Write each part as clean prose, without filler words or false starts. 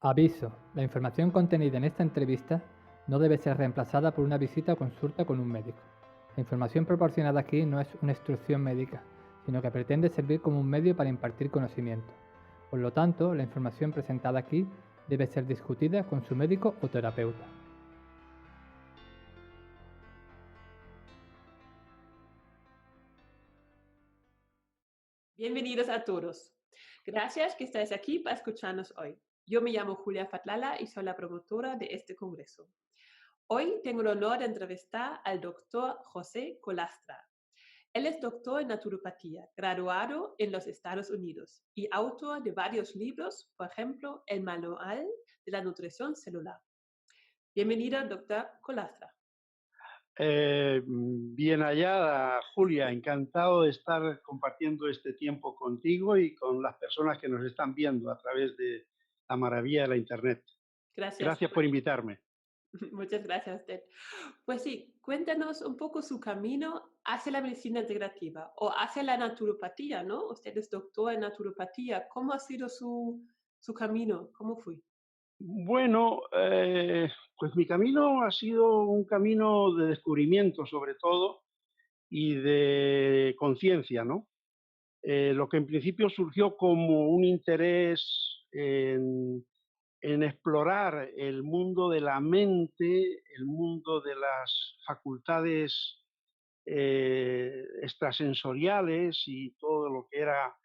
Aviso: la información contenida en esta entrevista no debe ser reemplazada por una visita o consulta con un médico. La información proporcionada aquí no es una instrucción médica, sino que pretende servir como un medio para impartir conocimiento. Por lo tanto, la información presentada aquí debe ser discutida con su médico o terapeuta. Bienvenidos a todos. Gracias que estáis aquí para escucharnos hoy. Yo me llamo Julia Fatlala y soy la promotora de este congreso. Hoy tengo el honor de entrevistar al doctor José Colastra. Él es doctor en naturopatía, graduado en los Estados Unidos y autor de varios libros, por ejemplo, El Manual de la Nutrición Celular. Bienvenido, doctor Colastra. Bien hallada, Julia. Encantado de estar compartiendo este tiempo contigo y con las personas que nos están viendo a través de la maravilla de la Internet. Gracias. Gracias por invitarme. Muchas gracias a usted. Pues sí, cuéntanos un poco su camino hacia la medicina integrativa o hacia la naturopatía, ¿no? Usted es doctor en naturopatía. ¿Cómo ha sido su camino? ¿Cómo fue? Bueno, pues mi camino ha sido un camino de descubrimiento sobre todo y de conciencia, ¿no? Lo que en principio surgió como un interés en explorar el mundo de la mente, el mundo de las facultades extrasensoriales y todo lo que era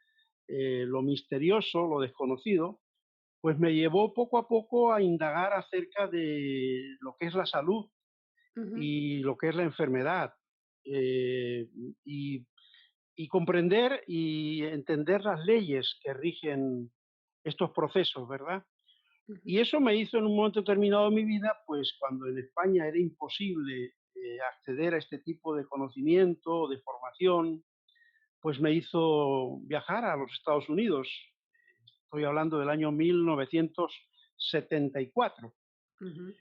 lo misterioso, lo desconocido, pues me llevó poco a poco a indagar acerca de lo que es la salud Ujú, y lo que es la enfermedad, eh, y, y comprender y entender las leyes que rigen estos procesos, ¿verdad? ujú, Y eso me hizo en un momento determinado de mi vida, pues cuando en España era imposible acceder a este tipo de conocimiento, de formación, pues me hizo viajar a los Estados Unidos. Estoy hablando del año 1974. ujú, ujú,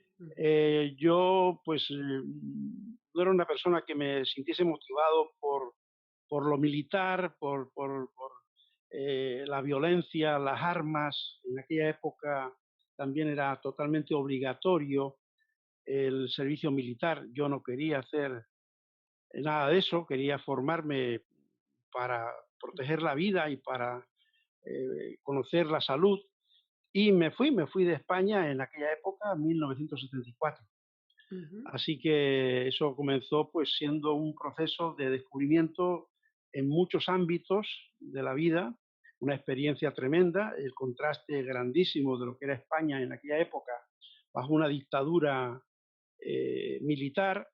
Yo, pues, no era una persona que me sintiese motivado por lo militar, por la violencia, las armas. En aquella época también era totalmente obligatorio el servicio militar. Yo no quería hacer nada de eso, quería formarme para proteger la vida y para conocer la salud. Y me fui de España en aquella época, 1974. ujú, Así que eso comenzó pues siendo un proceso de descubrimiento en muchos ámbitos de la vida, una experiencia tremenda, el contraste grandísimo de lo que era España en aquella época bajo una dictadura militar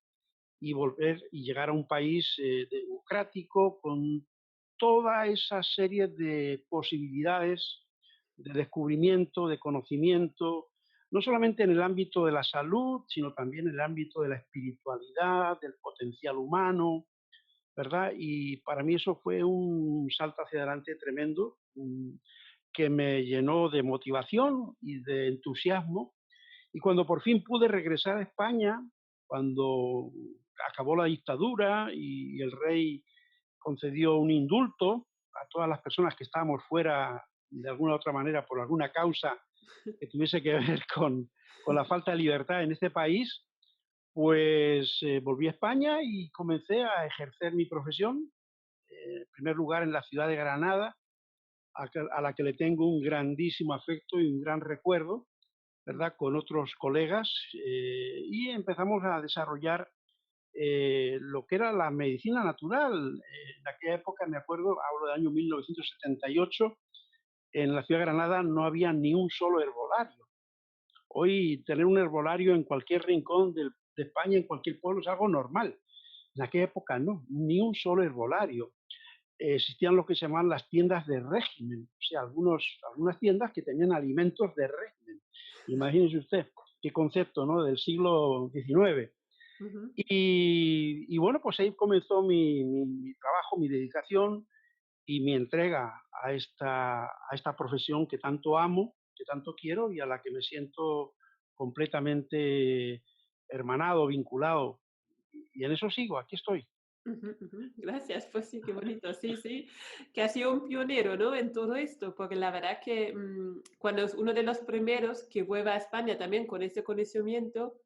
y volver y llegar a un país democrático con toda esa serie de posibilidades de descubrimiento, de conocimiento, no solamente en el ámbito de la salud, sino también en el ámbito de la espiritualidad, del potencial humano, ¿verdad? Y para mí eso fue un salto hacia adelante tremendo, que me llenó de motivación y de entusiasmo. Y cuando por fin pude regresar a España, cuando acabó la dictadura y el rey concedió un indulto a todas las personas que estábamos fuera de alguna u otra manera por alguna causa que tuviese que ver con la falta de libertad en este país, pues volví a España y comencé a ejercer mi profesión, en primer lugar en la ciudad de Granada, a la que le tengo un grandísimo afecto y un gran recuerdo, ¿verdad? Con otros colegas, y empezamos a desarrollar lo que era la medicina natural. En aquella época, me acuerdo, hablo del año 1978, en la ciudad de Granada no había ni un solo herbolario. Hoy tener un herbolario en cualquier rincón de España, en cualquier pueblo, es algo normal. En aquella época no, ni un solo herbolario. Existían lo que se llamaban las tiendas de régimen, o sea, algunas tiendas que tenían alimentos de régimen. Imagínese usted qué concepto, ¿no? Del siglo XIX. ujú. Y bueno, pues ahí comenzó mi trabajo, mi dedicación y mi entrega a esta profesión que tanto amo, que tanto quiero y a la que me siento completamente hermanado, vinculado. Y en eso sigo, aquí estoy. Ujú, ujú. Gracias, pues sí, qué bonito. Sí, sí, que ha sido un pionero, ¿no? En todo esto, porque la verdad que cuando es uno de los primeros que vuelve a España también con ese conocimiento,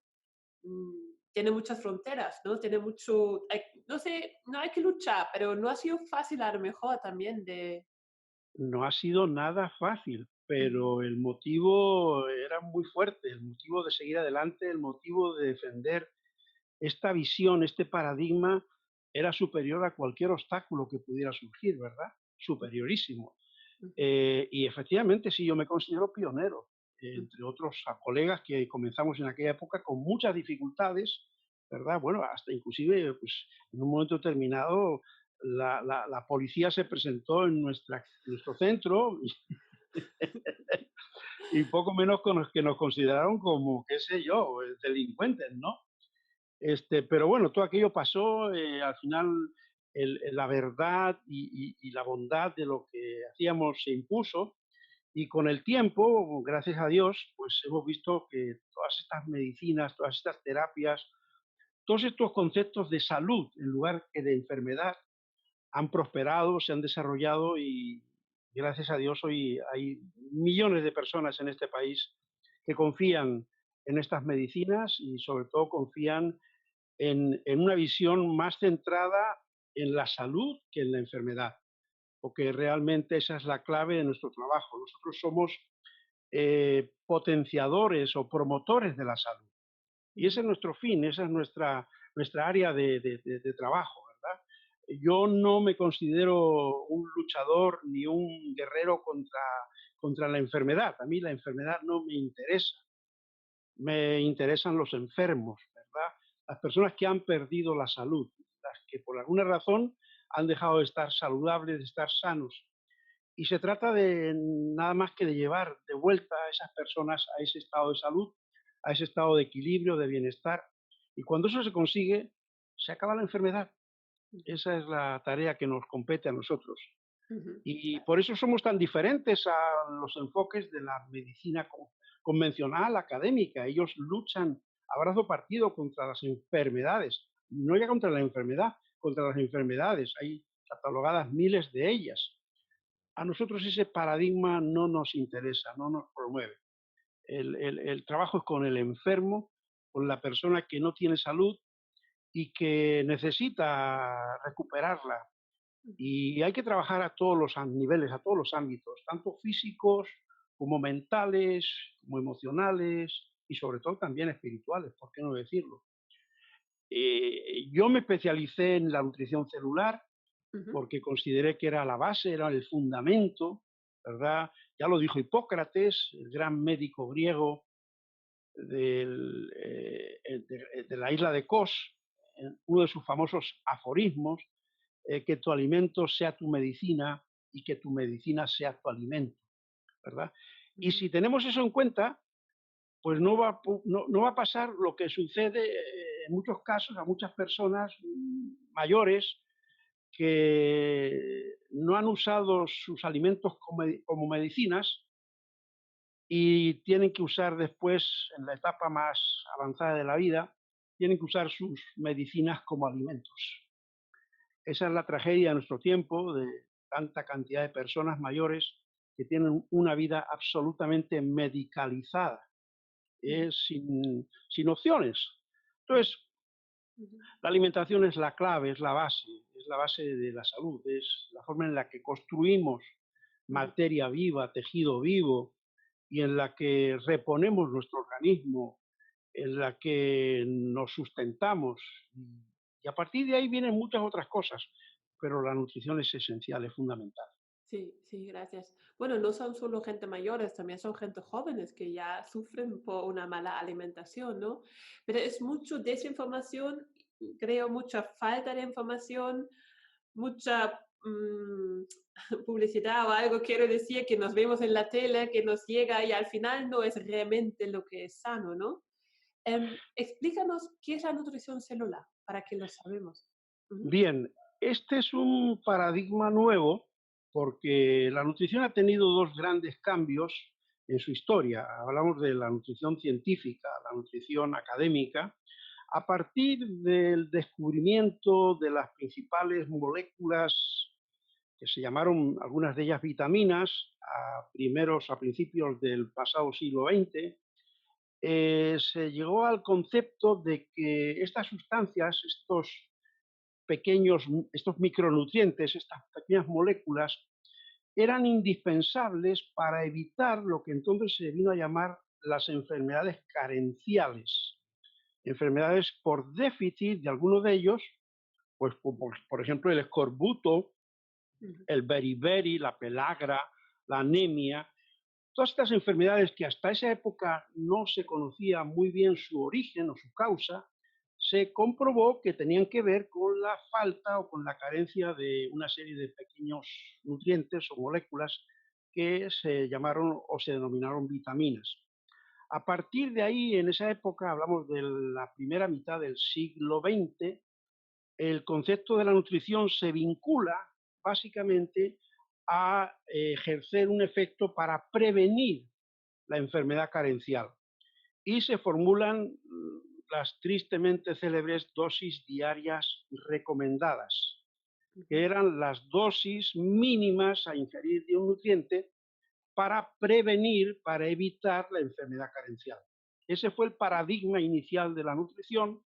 tiene muchas fronteras, ¿no? Tiene mucho, no sé, no hay que luchar, pero no ha sido fácil a lo mejor también de... No ha sido nada fácil, Ujú, pero el motivo era muy fuerte, el motivo de seguir adelante, el motivo de defender esta visión, este paradigma, era superior a cualquier obstáculo que pudiera surgir, ¿verdad? Superiorísimo. ujú, Y efectivamente, sí, yo me considero pionero, ujú. entre otros a colegas que comenzamos en aquella época con muchas dificultades, ¿verdad? Bueno, hasta inclusive, pues, en un momento determinado, la policía se presentó en nuestro centro y poco menos con los que nos consideraron como, qué sé yo, delincuentes, ¿no? Pero bueno, todo aquello pasó, al final la verdad y la bondad de lo que hacíamos se impuso y con el tiempo, gracias a Dios, pues hemos visto que todas estas medicinas, todas estas terapias, todos estos conceptos de salud en lugar que de enfermedad han prosperado, se han desarrollado y gracias a Dios hoy hay millones de personas en este país que confían en estas medicinas y sobre todo confían en una visión más centrada en la salud que en la enfermedad, porque realmente esa es la clave de nuestro trabajo. Nosotros somos potenciadores o promotores de la salud. Y ese es nuestro fin, esa es nuestra área de trabajo, ¿verdad? Yo no me considero un luchador ni un guerrero contra la enfermedad. A mí la enfermedad no me interesa, me interesan los enfermos, ¿verdad? Las personas que han perdido la salud, las que por alguna razón han dejado de estar saludables, de estar sanos. Y se trata de nada más que de llevar de vuelta a esas personas a ese estado de salud, a ese estado de equilibrio, de bienestar. Y cuando eso se consigue, se acaba la enfermedad. Esa es la tarea que nos compete a nosotros. Ujú. Y por eso somos tan diferentes a los enfoques de la medicina convencional, académica. Ellos luchan a brazo partido contra las enfermedades, no ya contra la enfermedad, contra las enfermedades. Hay catalogadas miles de ellas. A nosotros ese paradigma no nos interesa, no nos promueve. El trabajo es con el enfermo, con la persona que no tiene salud y que necesita recuperarla. Y hay que trabajar a todos los niveles, a todos los ámbitos, tanto físicos como mentales, como emocionales y sobre todo también espirituales, ¿por qué no decirlo? Yo me especialicé en la nutrición celular Ujú, porque consideré que era la base, era el fundamento, ¿verdad? Ya lo dijo Hipócrates, el gran médico griego de la isla de Kos, en uno de sus famosos aforismos, que tu alimento sea tu medicina y que tu medicina sea tu alimento, ¿verdad? Y ujú, si tenemos eso en cuenta, pues no va a pasar lo que sucede en muchos casos a muchas personas mayores que no han usado sus alimentos como medicinas y tienen que usar después, en la etapa más avanzada de la vida, tienen que usar sus medicinas como alimentos. Esa es la tragedia de nuestro tiempo, de tanta cantidad de personas mayores que tienen una vida absolutamente medicalizada, ujú, sin opciones. Entonces, ujú, la alimentación es la clave, es la base de la salud, es la forma en la que construimos ujú. materia viva, tejido vivo, y en la que reponemos nuestro organismo, en la que nos sustentamos. Y a partir de ahí vienen muchas otras cosas, pero la nutrición es esencial, es fundamental. Sí, sí, gracias. Bueno, no son solo gente mayores, también son gente jóvenes que ya sufren por una mala alimentación, ¿no? Pero es mucho desinformación, creo, mucha falta de información, mucha publicidad o algo, quiero decir, que nos vemos en la tele, que nos llega y al final no es realmente lo que es sano, ¿no? Explícanos qué es la nutrición celular, para que lo sabemos. Ujú, Bien, este es un paradigma nuevo porque la nutrición ha tenido dos grandes cambios en su historia. Hablamos de la nutrición científica, la nutrición académica. A partir del descubrimiento de las principales moléculas que se llamaron algunas de ellas vitaminas a principios del pasado siglo XX, se llegó al concepto de que estas sustancias, estos micronutrientes, estas pequeñas moléculas, eran indispensables para evitar lo que entonces se vino a llamar las enfermedades carenciales, enfermedades por déficit de algunos de ellos, pues por ejemplo el escorbuto, el beriberi, la pelagra, la anemia, todas estas enfermedades que hasta esa época no se conocía muy bien su origen o su causa, se comprobó que tenían que ver con la falta o con la carencia de una serie de pequeños nutrientes o moléculas que se llamaron o se denominaron vitaminas. A partir de ahí, en esa época, hablamos de la primera mitad del siglo XX, el concepto de la nutrición se vincula básicamente a ejercer un efecto para prevenir la enfermedad carencial. Y se formulan las tristemente célebres dosis diarias recomendadas, que eran las dosis mínimas a ingerir de un nutriente para prevenir, para evitar la enfermedad carencial. Ese fue el paradigma inicial de la nutrición,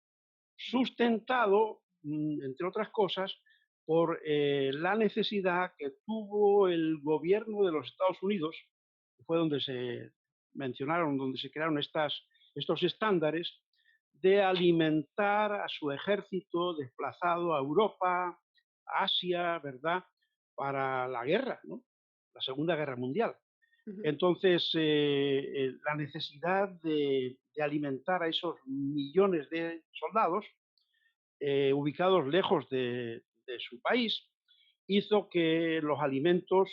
sustentado, entre otras cosas, por la necesidad que tuvo el gobierno de los Estados Unidos, que fue donde se mencionaron, donde se crearon estos estándares, de alimentar a su ejército desplazado a Europa, Asia, ¿verdad?, para la guerra, ¿no?, la Segunda Guerra Mundial. Entonces, la necesidad de alimentar a esos millones de soldados ubicados lejos de su país hizo que los alimentos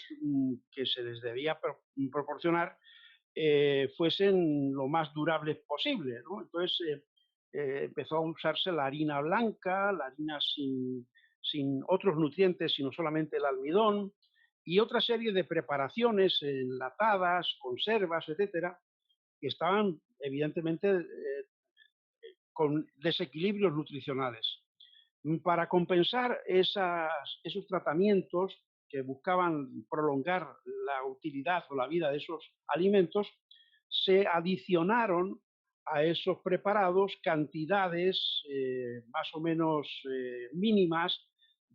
que se les debía proporcionar fuesen lo más durables posible, ¿no? Entonces empezó a usarse la harina blanca, la harina sin otros nutrientes, sino solamente el almidón, y otra serie de preparaciones enlatadas, conservas, etcétera, que estaban evidentemente con desequilibrios nutricionales. Para compensar esos tratamientos que buscaban prolongar la utilidad o la vida de esos alimentos, se adicionaron a esos preparados cantidades más o menos mínimas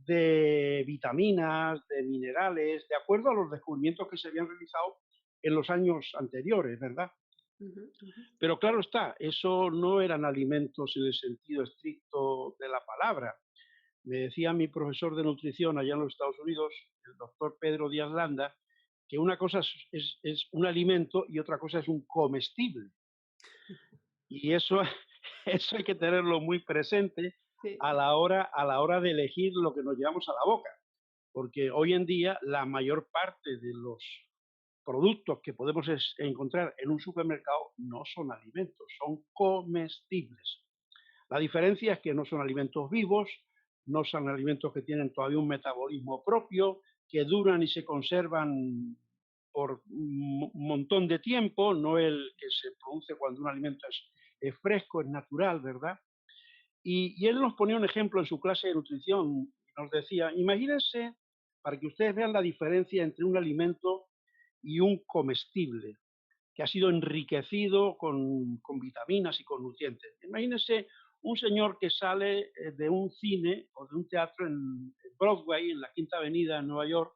de vitaminas, de minerales, de acuerdo a los descubrimientos que se habían realizado en los años anteriores, ¿verdad? Pero claro está, eso no eran alimentos en el sentido estricto de la palabra. Me decía mi profesor de nutrición allá en los Estados Unidos, el doctor Pedro Díaz Landa, que una cosa es un alimento y otra cosa es un comestible. Y eso, eso hay que tenerlo muy presente a la hora de elegir lo que nos llevamos a la boca. Porque hoy en día la mayor parte de los productos que podemos encontrar en un supermercado no son alimentos, son comestibles. La diferencia es que no son alimentos vivos, no son alimentos que tienen todavía un metabolismo propio, que duran y se conservan por un montón de tiempo, no el que se produce cuando un alimento es fresco, es natural, ¿verdad? Y él nos ponía un ejemplo en su clase de nutrición, nos decía, imagínense, para que ustedes vean la diferencia entre un alimento y un comestible que ha sido enriquecido con vitaminas y con nutrientes. Imagínense un señor que sale de un cine o de un teatro en Broadway, en la Quinta Avenida en Nueva York,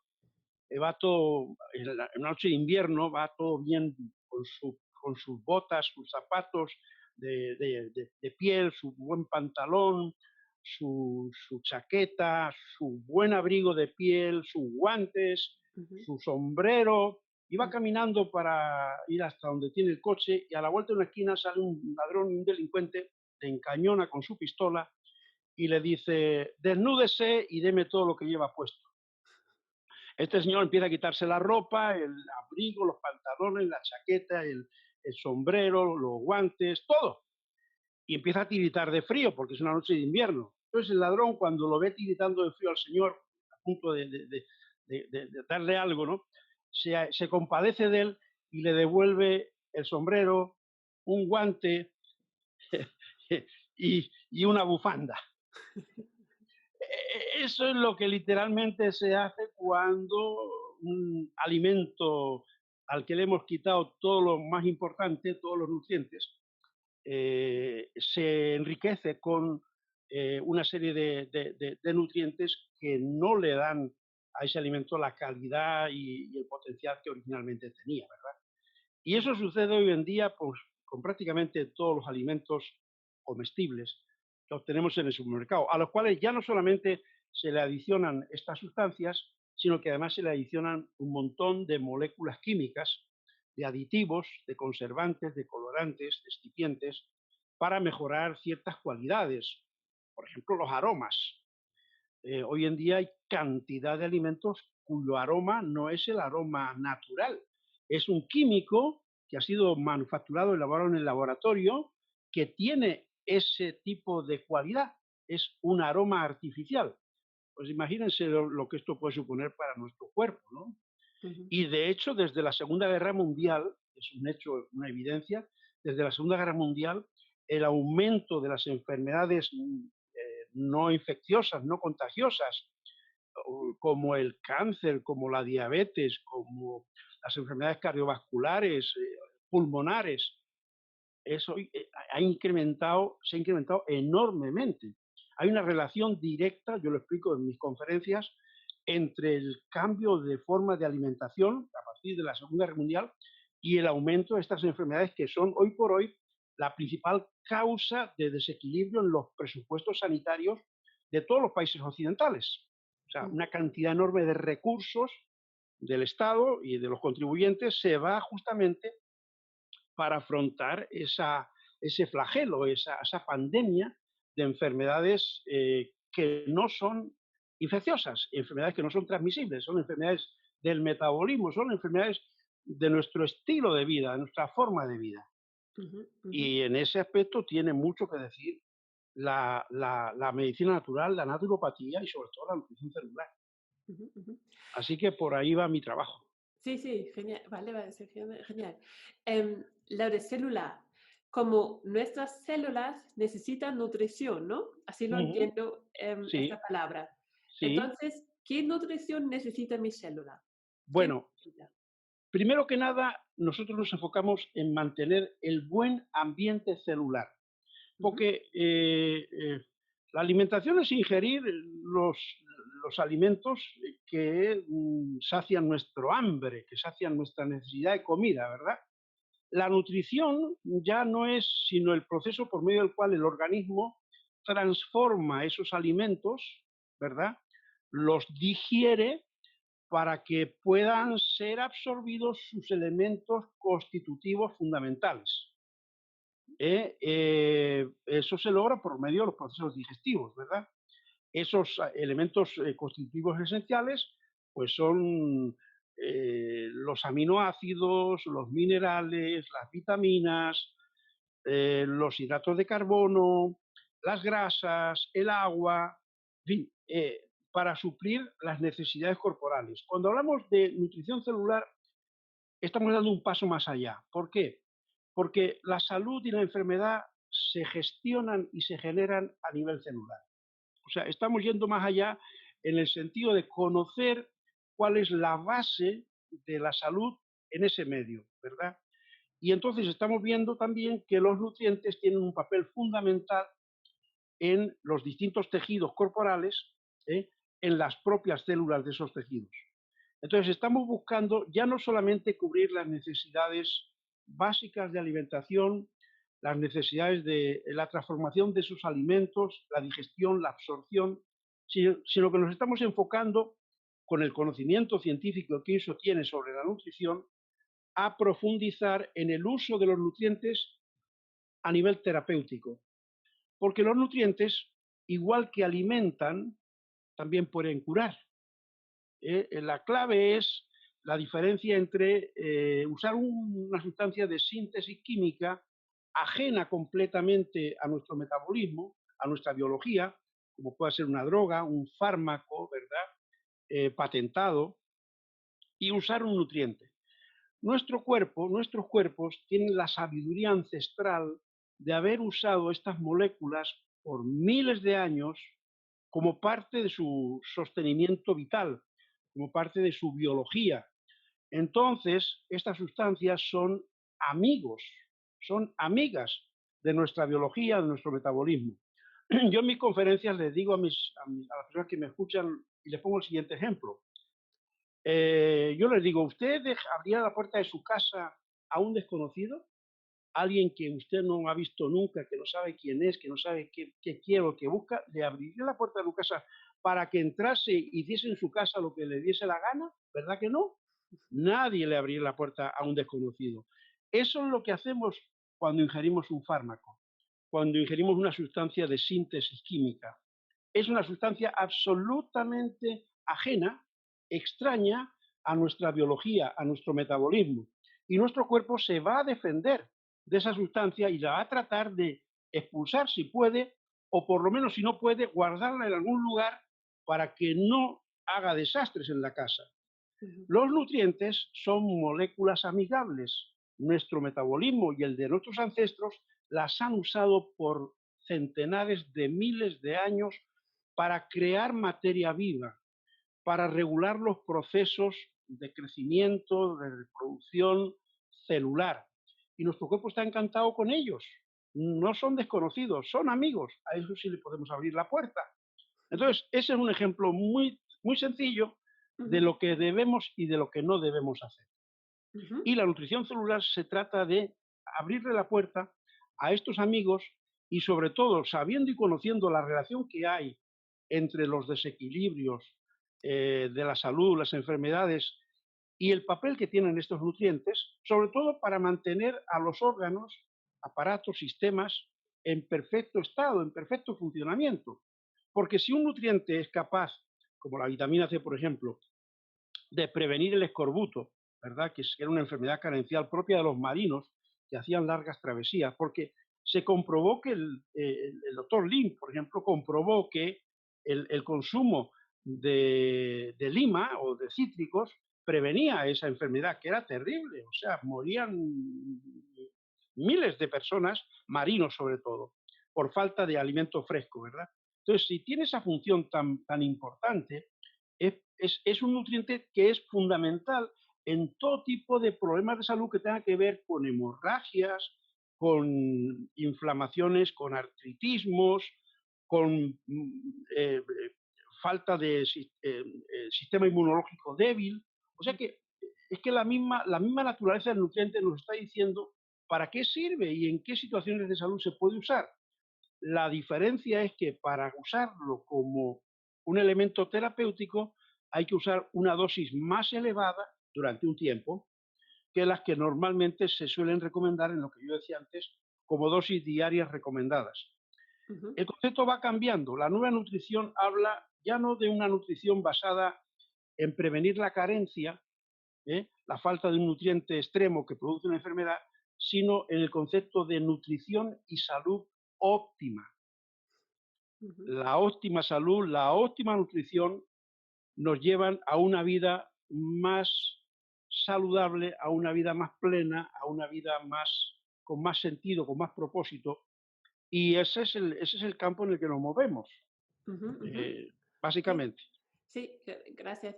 va todo, en la noche de invierno, va todo bien con sus botas, sus zapatos de piel, su buen pantalón, su chaqueta, su buen abrigo de piel, sus guantes, su sombrero, y va caminando para ir hasta donde tiene el coche y a la vuelta de una esquina sale un ladrón y un delincuente, le encañona con su pistola y le dice, desnúdese y deme todo lo que lleva puesto. Este señor empieza a quitarse la ropa, el abrigo, los pantalones, la chaqueta, el sombrero, los guantes, todo. Y empieza a tiritar de frío porque es una noche de invierno. Entonces el ladrón, cuando lo ve tiritando de frío al señor, a punto de darle algo, ¿no?, se compadece de él y le devuelve el sombrero, un guante y una bufanda. Eso es lo que literalmente se hace cuando un alimento al que le hemos quitado todo lo más importante, todos los nutrientes, se enriquece con una serie de nutrientes que no le dan a ese alimento la calidad y el potencial que originalmente tenía, ¿verdad? Y eso sucede hoy en día pues, con prácticamente todos los alimentos comestibles que obtenemos en el supermercado, a los cuales ya no solamente se le adicionan estas sustancias, sino que además se le adicionan un montón de moléculas químicas, de aditivos, de conservantes, de colorantes, de excipientes, para mejorar ciertas cualidades, por ejemplo, los aromas. Hoy en día hay cantidad de alimentos cuyo aroma no es el aroma natural, es un químico que ha sido manufacturado, elaborado en el laboratorio, que tiene ese tipo de cualidad, es un aroma artificial. Pues imagínense lo que esto puede suponer para nuestro cuerpo, ¿no? Ujú. Y de hecho, desde la Segunda Guerra Mundial, es un hecho, una evidencia, desde la Segunda Guerra Mundial, el aumento de las enfermedades no infecciosas, no contagiosas, como el cáncer, como la diabetes, como las enfermedades cardiovasculares, pulmonares, eso se ha incrementado enormemente. Hay una relación directa, yo lo explico en mis conferencias, entre el cambio de forma de alimentación a partir de la Segunda Guerra Mundial y el aumento de estas enfermedades que son hoy por hoy la principal causa de desequilibrio en los presupuestos sanitarios de todos los países occidentales. O sea, una cantidad enorme de recursos del Estado y de los contribuyentes se va justamente para afrontar ese flagelo, esa pandemia de enfermedades que no son infecciosas, enfermedades que no son transmisibles, son enfermedades del metabolismo, son enfermedades de nuestro estilo de vida, de nuestra forma de vida. Ujú, ujú, Y en ese aspecto tiene mucho que decir la medicina natural, la naturopatía y sobre todo la nutrición celular. ujú, ujú. Así que por ahí va mi trabajo. Sí, sí, genial. Vale, vale, sí, genial. Lo de celular, como nuestras células necesitan nutrición, ¿no? Así lo Ujú. entiendo, esta Sí, palabra. sí. Entonces, ¿qué nutrición necesita mi célula? ¿Qué Bueno, necesita? primero que nada, nosotros nos enfocamos en mantener el buen ambiente celular, Ujú, porque la alimentación es ingerir los alimentos que sacian nuestro hambre, que sacian nuestra necesidad de comida, ¿verdad? La nutrición ya no es sino el proceso por medio del cual el organismo transforma esos alimentos, ¿verdad? Los digiere para que puedan ser absorbidos sus elementos constitutivos fundamentales. Eso se logra por medio de los procesos digestivos, ¿verdad? Esos elementos constitutivos esenciales, pues son los aminoácidos, los minerales, las vitaminas, los hidratos de carbono, las grasas, el agua, en fin, para suplir las necesidades corporales. Cuando hablamos de nutrición celular, estamos dando un paso más allá. ¿Por qué? Porque la salud y la enfermedad se gestionan y se generan a nivel celular. O sea, estamos yendo más allá en el sentido de conocer cuál es la base de la salud en ese medio, ¿verdad? Y entonces estamos viendo también que los nutrientes tienen un papel fundamental en los distintos tejidos corporales, ¿eh? En las propias células de esos tejidos. Entonces estamos buscando ya no solamente cubrir las necesidades básicas de alimentación, las necesidades de la transformación de sus alimentos, la digestión, la absorción, sino que nos estamos enfocando con el conocimiento científico que eso tiene sobre la nutrición a profundizar en el uso de los nutrientes a nivel terapéutico. Porque los nutrientes, igual que alimentan, también pueden curar. La clave es la diferencia entre usar una sustancia de síntesis química ajena completamente a nuestro metabolismo, a nuestra biología, como puede ser una droga, un fármaco, ¿verdad? Patentado, y usar un nutriente. Nuestros cuerpos tienen la sabiduría ancestral de haber usado estas moléculas por miles de años como parte de su sostenimiento vital, como parte de su biología. Entonces, estas sustancias son amigos, son amigas de nuestra biología, de nuestro metabolismo. Yo en mis conferencias les digo a las personas que me escuchan y les pongo el siguiente ejemplo. Yo les digo, ¿usted abría la puerta de su casa a un desconocido? Alguien que usted no ha visto nunca, que no sabe quién es, que no sabe qué quiere o qué busca, ¿le abriría la puerta de su casa para que entrase y hiciese en su casa lo que le diese la gana? ¿Verdad que no? Nadie le abriría la puerta a un desconocido. Eso es lo que hacemos cuando ingerimos un fármaco, cuando ingerimos una sustancia de síntesis química. Es una sustancia absolutamente ajena, extraña a nuestra biología, a nuestro metabolismo. Y nuestro cuerpo se va a defender de esa sustancia y la va a tratar de expulsar si puede, o por lo menos si no puede, guardarla en algún lugar para que no haga desastres en la casa. Los nutrientes son moléculas amigables. Nuestro metabolismo y el de nuestros ancestros las han usado por centenares de miles de años para crear materia viva, para regular los procesos de crecimiento, de reproducción celular. Y nuestro cuerpo está encantado con ellos. No son desconocidos, son amigos. A eso sí le podemos abrir la puerta. Entonces, ese es un ejemplo muy, muy sencillo de lo que debemos y de lo que no debemos hacer. Y la nutrición celular se trata de abrirle la puerta a estos amigos y sobre todo sabiendo y conociendo la relación que hay entre los desequilibrios de la salud, las enfermedades y el papel que tienen estos nutrientes, sobre todo para mantener a los órganos, aparatos, sistemas en perfecto estado, en perfecto funcionamiento. Porque si un nutriente es capaz, como la vitamina C, por ejemplo, de prevenir el escorbuto, ¿verdad? Que era una enfermedad carencial propia de los marinos que hacían largas travesías, porque se comprobó que el doctor Lin, por ejemplo, comprobó que el consumo de lima o de cítricos prevenía esa enfermedad, que era terrible, o sea, morían miles de personas, marinos sobre todo, por falta de alimento fresco, ¿verdad? Entonces, si tiene esa función tan importante, es un nutriente que es fundamental en todo tipo de problemas de salud que tengan que ver con hemorragias, con inflamaciones, con artritismos, con falta de sistema inmunológico débil. O sea que es que la misma naturaleza del nutriente nos está diciendo para qué sirve y en qué situaciones de salud se puede usar. La diferencia es que para usarlo como un elemento terapéutico hay que usar una dosis más elevada durante un tiempo que las que normalmente se suelen recomendar en lo que yo decía antes como dosis diarias recomendadas. El concepto va cambiando. La nueva nutrición habla ya no de una nutrición basada en prevenir la carencia, la falta de un nutriente extremo que produce una enfermedad, sino en el concepto de nutrición y salud óptima. La óptima salud, la óptima nutrición nos llevan a una vida más saludable, a una vida más plena, a una vida con más sentido, con más propósito. Y ese es el campo en el que nos movemos, Sí, básicamente. sí, gracias.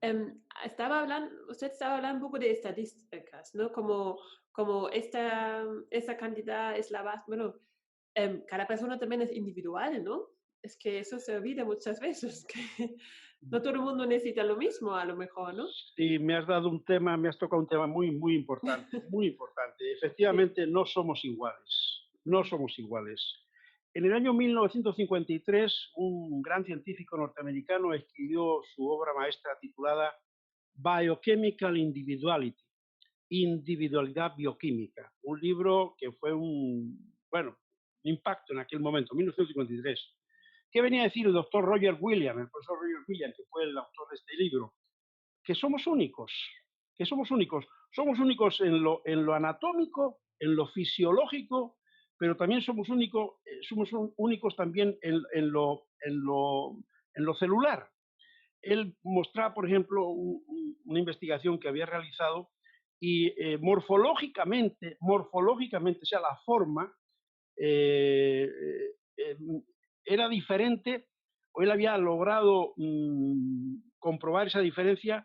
Usted estaba hablando un poco de estadísticas, ¿no? Como esta cantidad es la base. Bueno, cada persona también es individual, ¿no? Es que eso se olvida muchas veces, que no todo el mundo necesita lo mismo, a lo mejor, ¿no? Sí, me has tocado un tema muy, muy importante, muy importante. Sí. Efectivamente, no somos iguales, no somos iguales. En el año 1953, un gran científico norteamericano escribió su obra maestra titulada Biochemical Individuality, Individualidad Bioquímica, un libro que fue un impacto en aquel momento, 1953. ¿Qué venía a decir el doctor Roger Williams, el profesor Roger Williams, que fue el autor de este libro? Que somos únicos, que somos únicos en lo anatómico, en lo fisiológico, pero también somos únicos también en lo celular. Él mostraba, por ejemplo, una investigación que había realizado y morfológicamente, o sea, la forma, eh, eh, era diferente, o él había logrado comprobar esa diferencia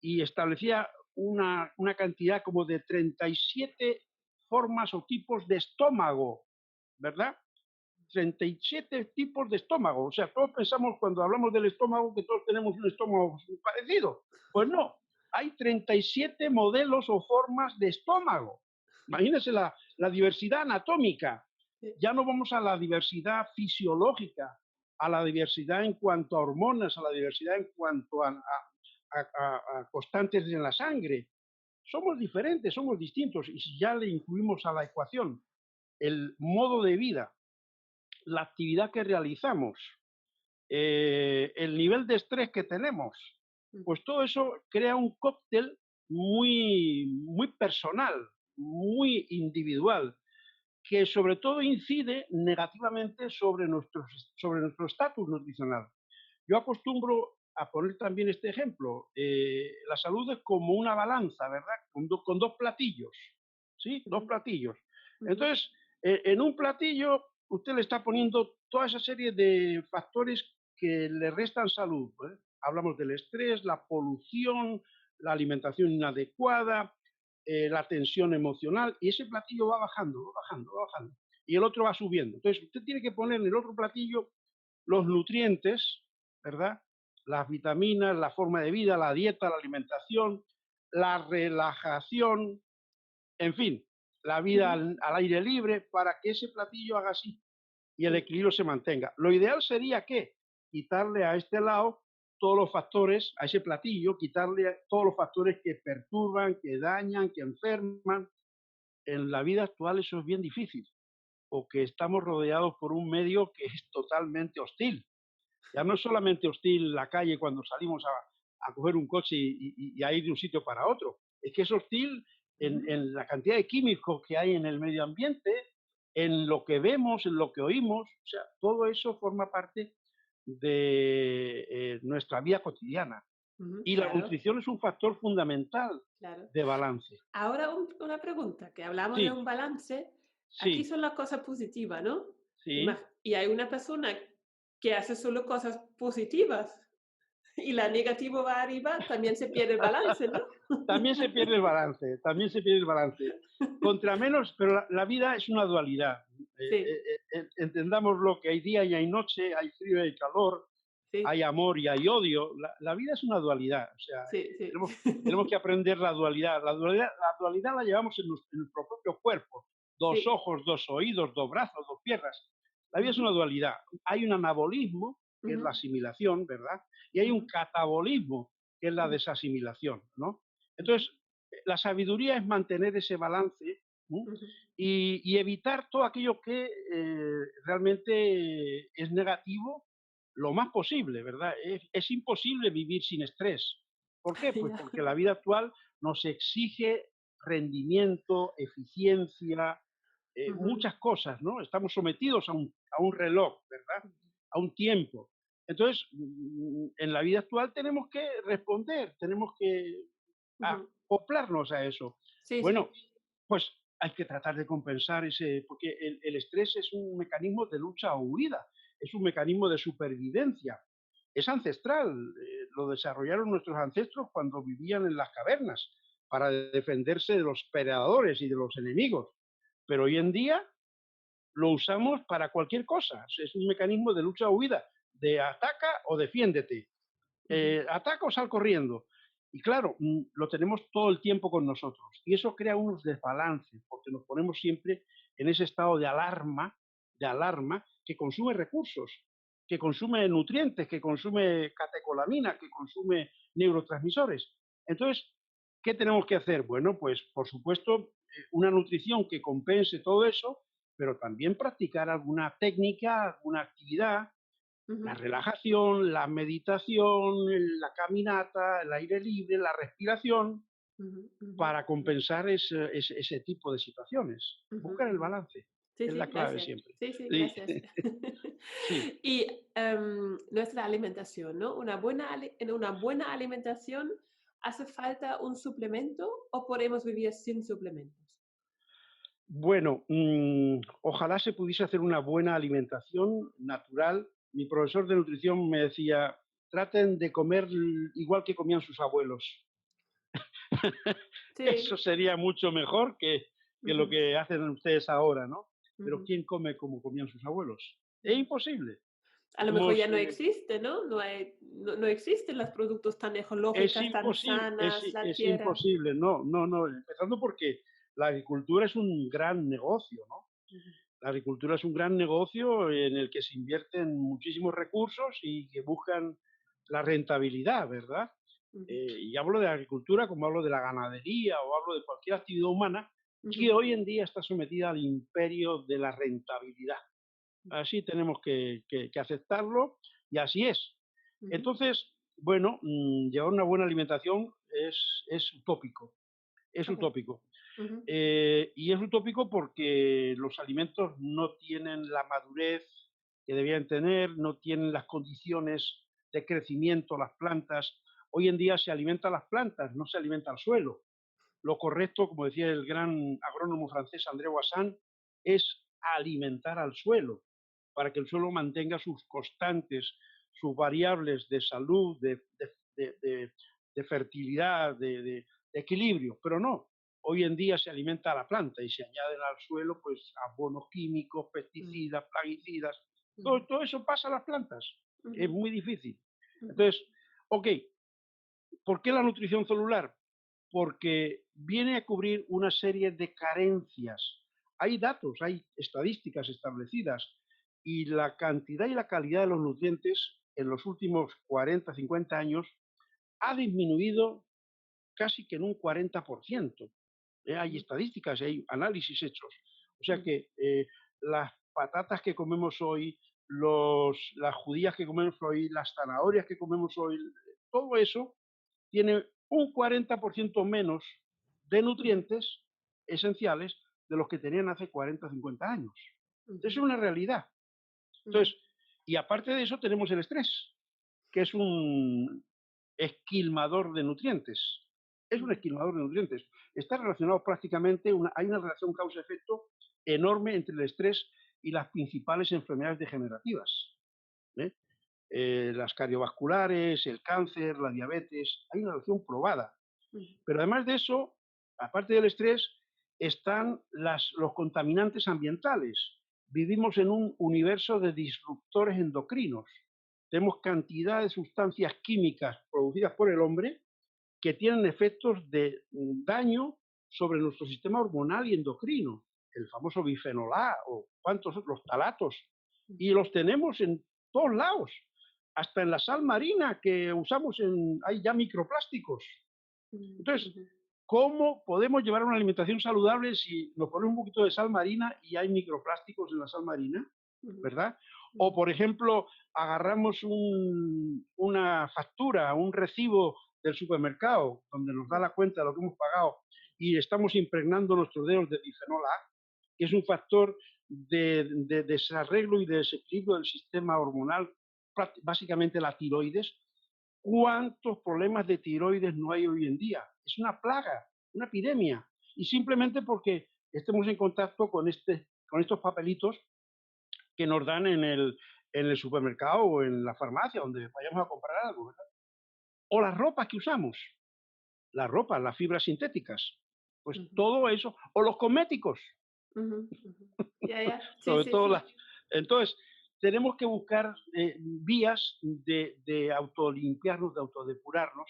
y establecía una cantidad como de 37 formas o tipos de estómago, ¿verdad? 37 tipos de estómago. O sea, todos pensamos cuando hablamos del estómago que todos tenemos un estómago parecido. Pues no, hay 37 modelos o formas de estómago. Imagínense la diversidad anatómica. Ya no vamos a la diversidad fisiológica, a la diversidad en cuanto a hormonas, a la diversidad en cuanto a constantes en la sangre. Somos diferentes, somos distintos. Y si ya le incluimos a la ecuación el modo de vida, la actividad que realizamos, el nivel de estrés que tenemos, pues todo eso crea un cóctel muy personal, muy individual, que sobre todo incide negativamente sobre nuestro estatus nutricional. Yo acostumbro a poner también este ejemplo. La salud es como una balanza, ¿verdad? Con dos platillos, ¿sí? Dos platillos. Entonces, en un platillo usted le está poniendo toda esa serie de factores que le restan salud. Hablamos del estrés, la polución, la alimentación inadecuada, la tensión emocional, y ese platillo va bajando, va bajando, va bajando, y el otro va subiendo. Entonces, usted tiene que poner en el otro platillo los nutrientes, ¿verdad? Las vitaminas, la forma de vida, la dieta, la alimentación, la relajación, en fin, la vida al aire libre, para que ese platillo haga así y el equilibrio se mantenga. Lo ideal sería que quitarle a este lado todos los factores, a ese platillo, quitarle todos los factores que perturban, que dañan, que enferman. En la vida actual eso es bien difícil, porque estamos rodeados por un medio que es totalmente hostil. Ya no es solamente hostil la calle cuando salimos a coger un coche y a ir de un sitio para otro, es que es hostil en la cantidad de químicos que hay en el medio ambiente, en lo que vemos, en lo que oímos, o sea, todo eso forma parte de nuestra vida cotidiana. Y la Claro, nutrición es un factor fundamental claro. de balance. Ahora una pregunta, que hablamos de Sí, un balance, aquí sí, son las cosas positivas, ¿no? sí. Y hay una persona que hace solo cosas positivas y la negativa va arriba, también se pierde el balance, ¿no? También se pierde el balance, también se pierde el balance. Contra menos, pero la vida es una dualidad. Sí, Entendámoslo, que hay día y hay noche, hay frío y hay calor, hay sí, amor y hay odio. La vida es una dualidad, o sea, sí, sí. tenemos que aprender la dualidad. La dualidad la llevamos en nuestro propio cuerpo. Dos Sí. ojos, dos oídos, dos brazos, dos piernas. La vida es una Ujú, dualidad. Hay un anabolismo, que es ujú, la asimilación, ¿verdad? Y hay un ujú, catabolismo, que es la ujú, desasimilación, ¿no? ujú, Entonces, la sabiduría es mantener ese balance, ¿no? ujú. Y evitar todo aquello que realmente es negativo lo más posible, ¿verdad? Es imposible vivir sin estrés. ¿Por qué? Pues Ya. porque la vida actual nos exige rendimiento, eficiencia, Ujú, muchas cosas, ¿no? Estamos sometidos a un reloj, ¿verdad? A un tiempo. Entonces, en la vida actual tenemos que responder, tenemos que ujú. acoplarnos a eso. Sí, Bueno, sí. pues hay que tratar de compensar ese, porque el estrés es un mecanismo de lucha o huida, es un mecanismo de supervivencia, es ancestral, lo desarrollaron nuestros ancestros cuando vivían en las cavernas para defenderse de los predadores y de los enemigos, pero hoy en día lo usamos para cualquier cosa, es un mecanismo de lucha o huida, de ataca o defiéndete, Ujú. ataca o sal corriendo. Y claro, lo tenemos todo el tiempo con nosotros. Y eso crea unos desbalances, porque nos ponemos siempre en ese estado de alarma, que consume recursos, que consume nutrientes, que consume catecolamina, que consume neurotransmisores. Entonces, ¿qué tenemos que hacer? Bueno, pues por supuesto, una nutrición que compense todo eso, pero también practicar alguna técnica, alguna actividad, la Ujú, relajación, la meditación, la caminata, el aire libre, la respiración, ujú, ujú, para compensar ese tipo de situaciones. ujú, Buscar el ujú. balance Sí, es sí, la clave gracias. siempre. Sí, sí, Sí, gracias. sí. Y nuestra alimentación, ¿no? En una buena alimentación, ¿hace falta un suplemento o podemos vivir sin suplementos? Bueno, ojalá se pudiese hacer una buena alimentación natural. Mi profesor de nutrición me decía, traten de comer igual que comían sus abuelos. Eso Sí. sería mucho mejor que lo Ujú, que hacen ustedes ahora, ¿no? Pero ujú, ¿quién come como comían sus abuelos? Es ujú. imposible. A lo mejor Hemos, ya no existe, ¿no? No existen los productos tan es ecológicos, tan imposible, sanas, la es tierra. imposible, no, no, no. Empezando porque la agricultura es un gran negocio, ¿no? Ujú, La agricultura es un gran negocio en el que se invierten muchísimos recursos y que buscan la rentabilidad, ¿verdad? ujú, Y hablo de la agricultura como hablo de la ganadería o hablo de cualquier actividad humana que ujú, hoy en día está sometida al imperio de la rentabilidad. Así tenemos que aceptarlo y así es. ujú, Entonces, bueno, llevar una buena alimentación es utópico, es okey, utópico. ujú, Y es utópico porque los alimentos no tienen la madurez que debían tener, no tienen las condiciones de crecimiento, las plantas. Hoy en día se alimenta las plantas, no se alimenta el suelo. Lo correcto, como decía el gran agrónomo francés André Voisin, es alimentar al suelo para que el suelo mantenga sus constantes, sus variables de salud, de fertilidad, de equilibrio, pero no. Hoy en día se alimenta a la planta y se añaden al suelo pues abonos químicos, mm, pesticidas, plaguicidas. ujú, Todo eso pasa a las plantas. Es ujú, muy difícil. ujú, Entonces, ok, ¿por qué la nutrición celular? Porque viene a cubrir una serie de carencias. Hay datos, hay estadísticas establecidas y la cantidad y la calidad de los nutrientes en los últimos 40, 50 años ha disminuido casi que en un 40%. Hay ujú, estadísticas, hay análisis hechos. O sea ujú, que las patatas que comemos hoy, las judías que comemos hoy, las zanahorias que comemos hoy, todo eso tiene un 40% menos de ujú, nutrientes esenciales de los que tenían hace 40 o 50 años. Es ujú, una realidad. ujú, Entonces, y aparte de eso tenemos el estrés, que es un esquilmador de nutrientes. Es un ujú, esquilmador de nutrientes. Está relacionado prácticamente, hay una relación causa-efecto enorme entre el estrés y las principales enfermedades degenerativas. ¿Eh? Las cardiovasculares, el cáncer, la diabetes, hay una relación probada. ujú, Pero además de eso, aparte del estrés, están los contaminantes ambientales. Vivimos en un universo de disruptores endocrinos. Tenemos cantidad de sustancias químicas producidas por el hombre que tienen efectos de daño sobre nuestro sistema hormonal y endocrino. El famoso bifenol A o cuántos otros, los talatos. Y los tenemos en todos lados. Hasta en la sal marina que usamos hay ya microplásticos. ujú, Entonces, ujú, ¿cómo podemos llevar una alimentación saludable si nos ponemos un poquito de sal marina y hay microplásticos en la sal marina? ujú, ¿Verdad? O, ujú, por ejemplo, agarramos una factura, un recibo del supermercado, donde nos da la cuenta de lo que hemos pagado y estamos impregnando nuestros dedos de difenol A, que es un factor de desarreglo y de desequilibrio del sistema hormonal, básicamente la tiroides. ¿Cuántos problemas de tiroides no hay hoy en día? Es una plaga, una epidemia. Y simplemente porque estemos en contacto con estos papelitos que nos dan en el supermercado o en la farmacia, donde vayamos a comprar algo, ¿verdad? O las ropas que usamos, las ropas, las fibras sintéticas, pues ujú, todo eso, o los cosméticos, ujú, ujú. Ya, ya. Sí, sobre sí, todo sí. las... Entonces, tenemos que buscar vías de autolimpiarnos, de autodepurarnos,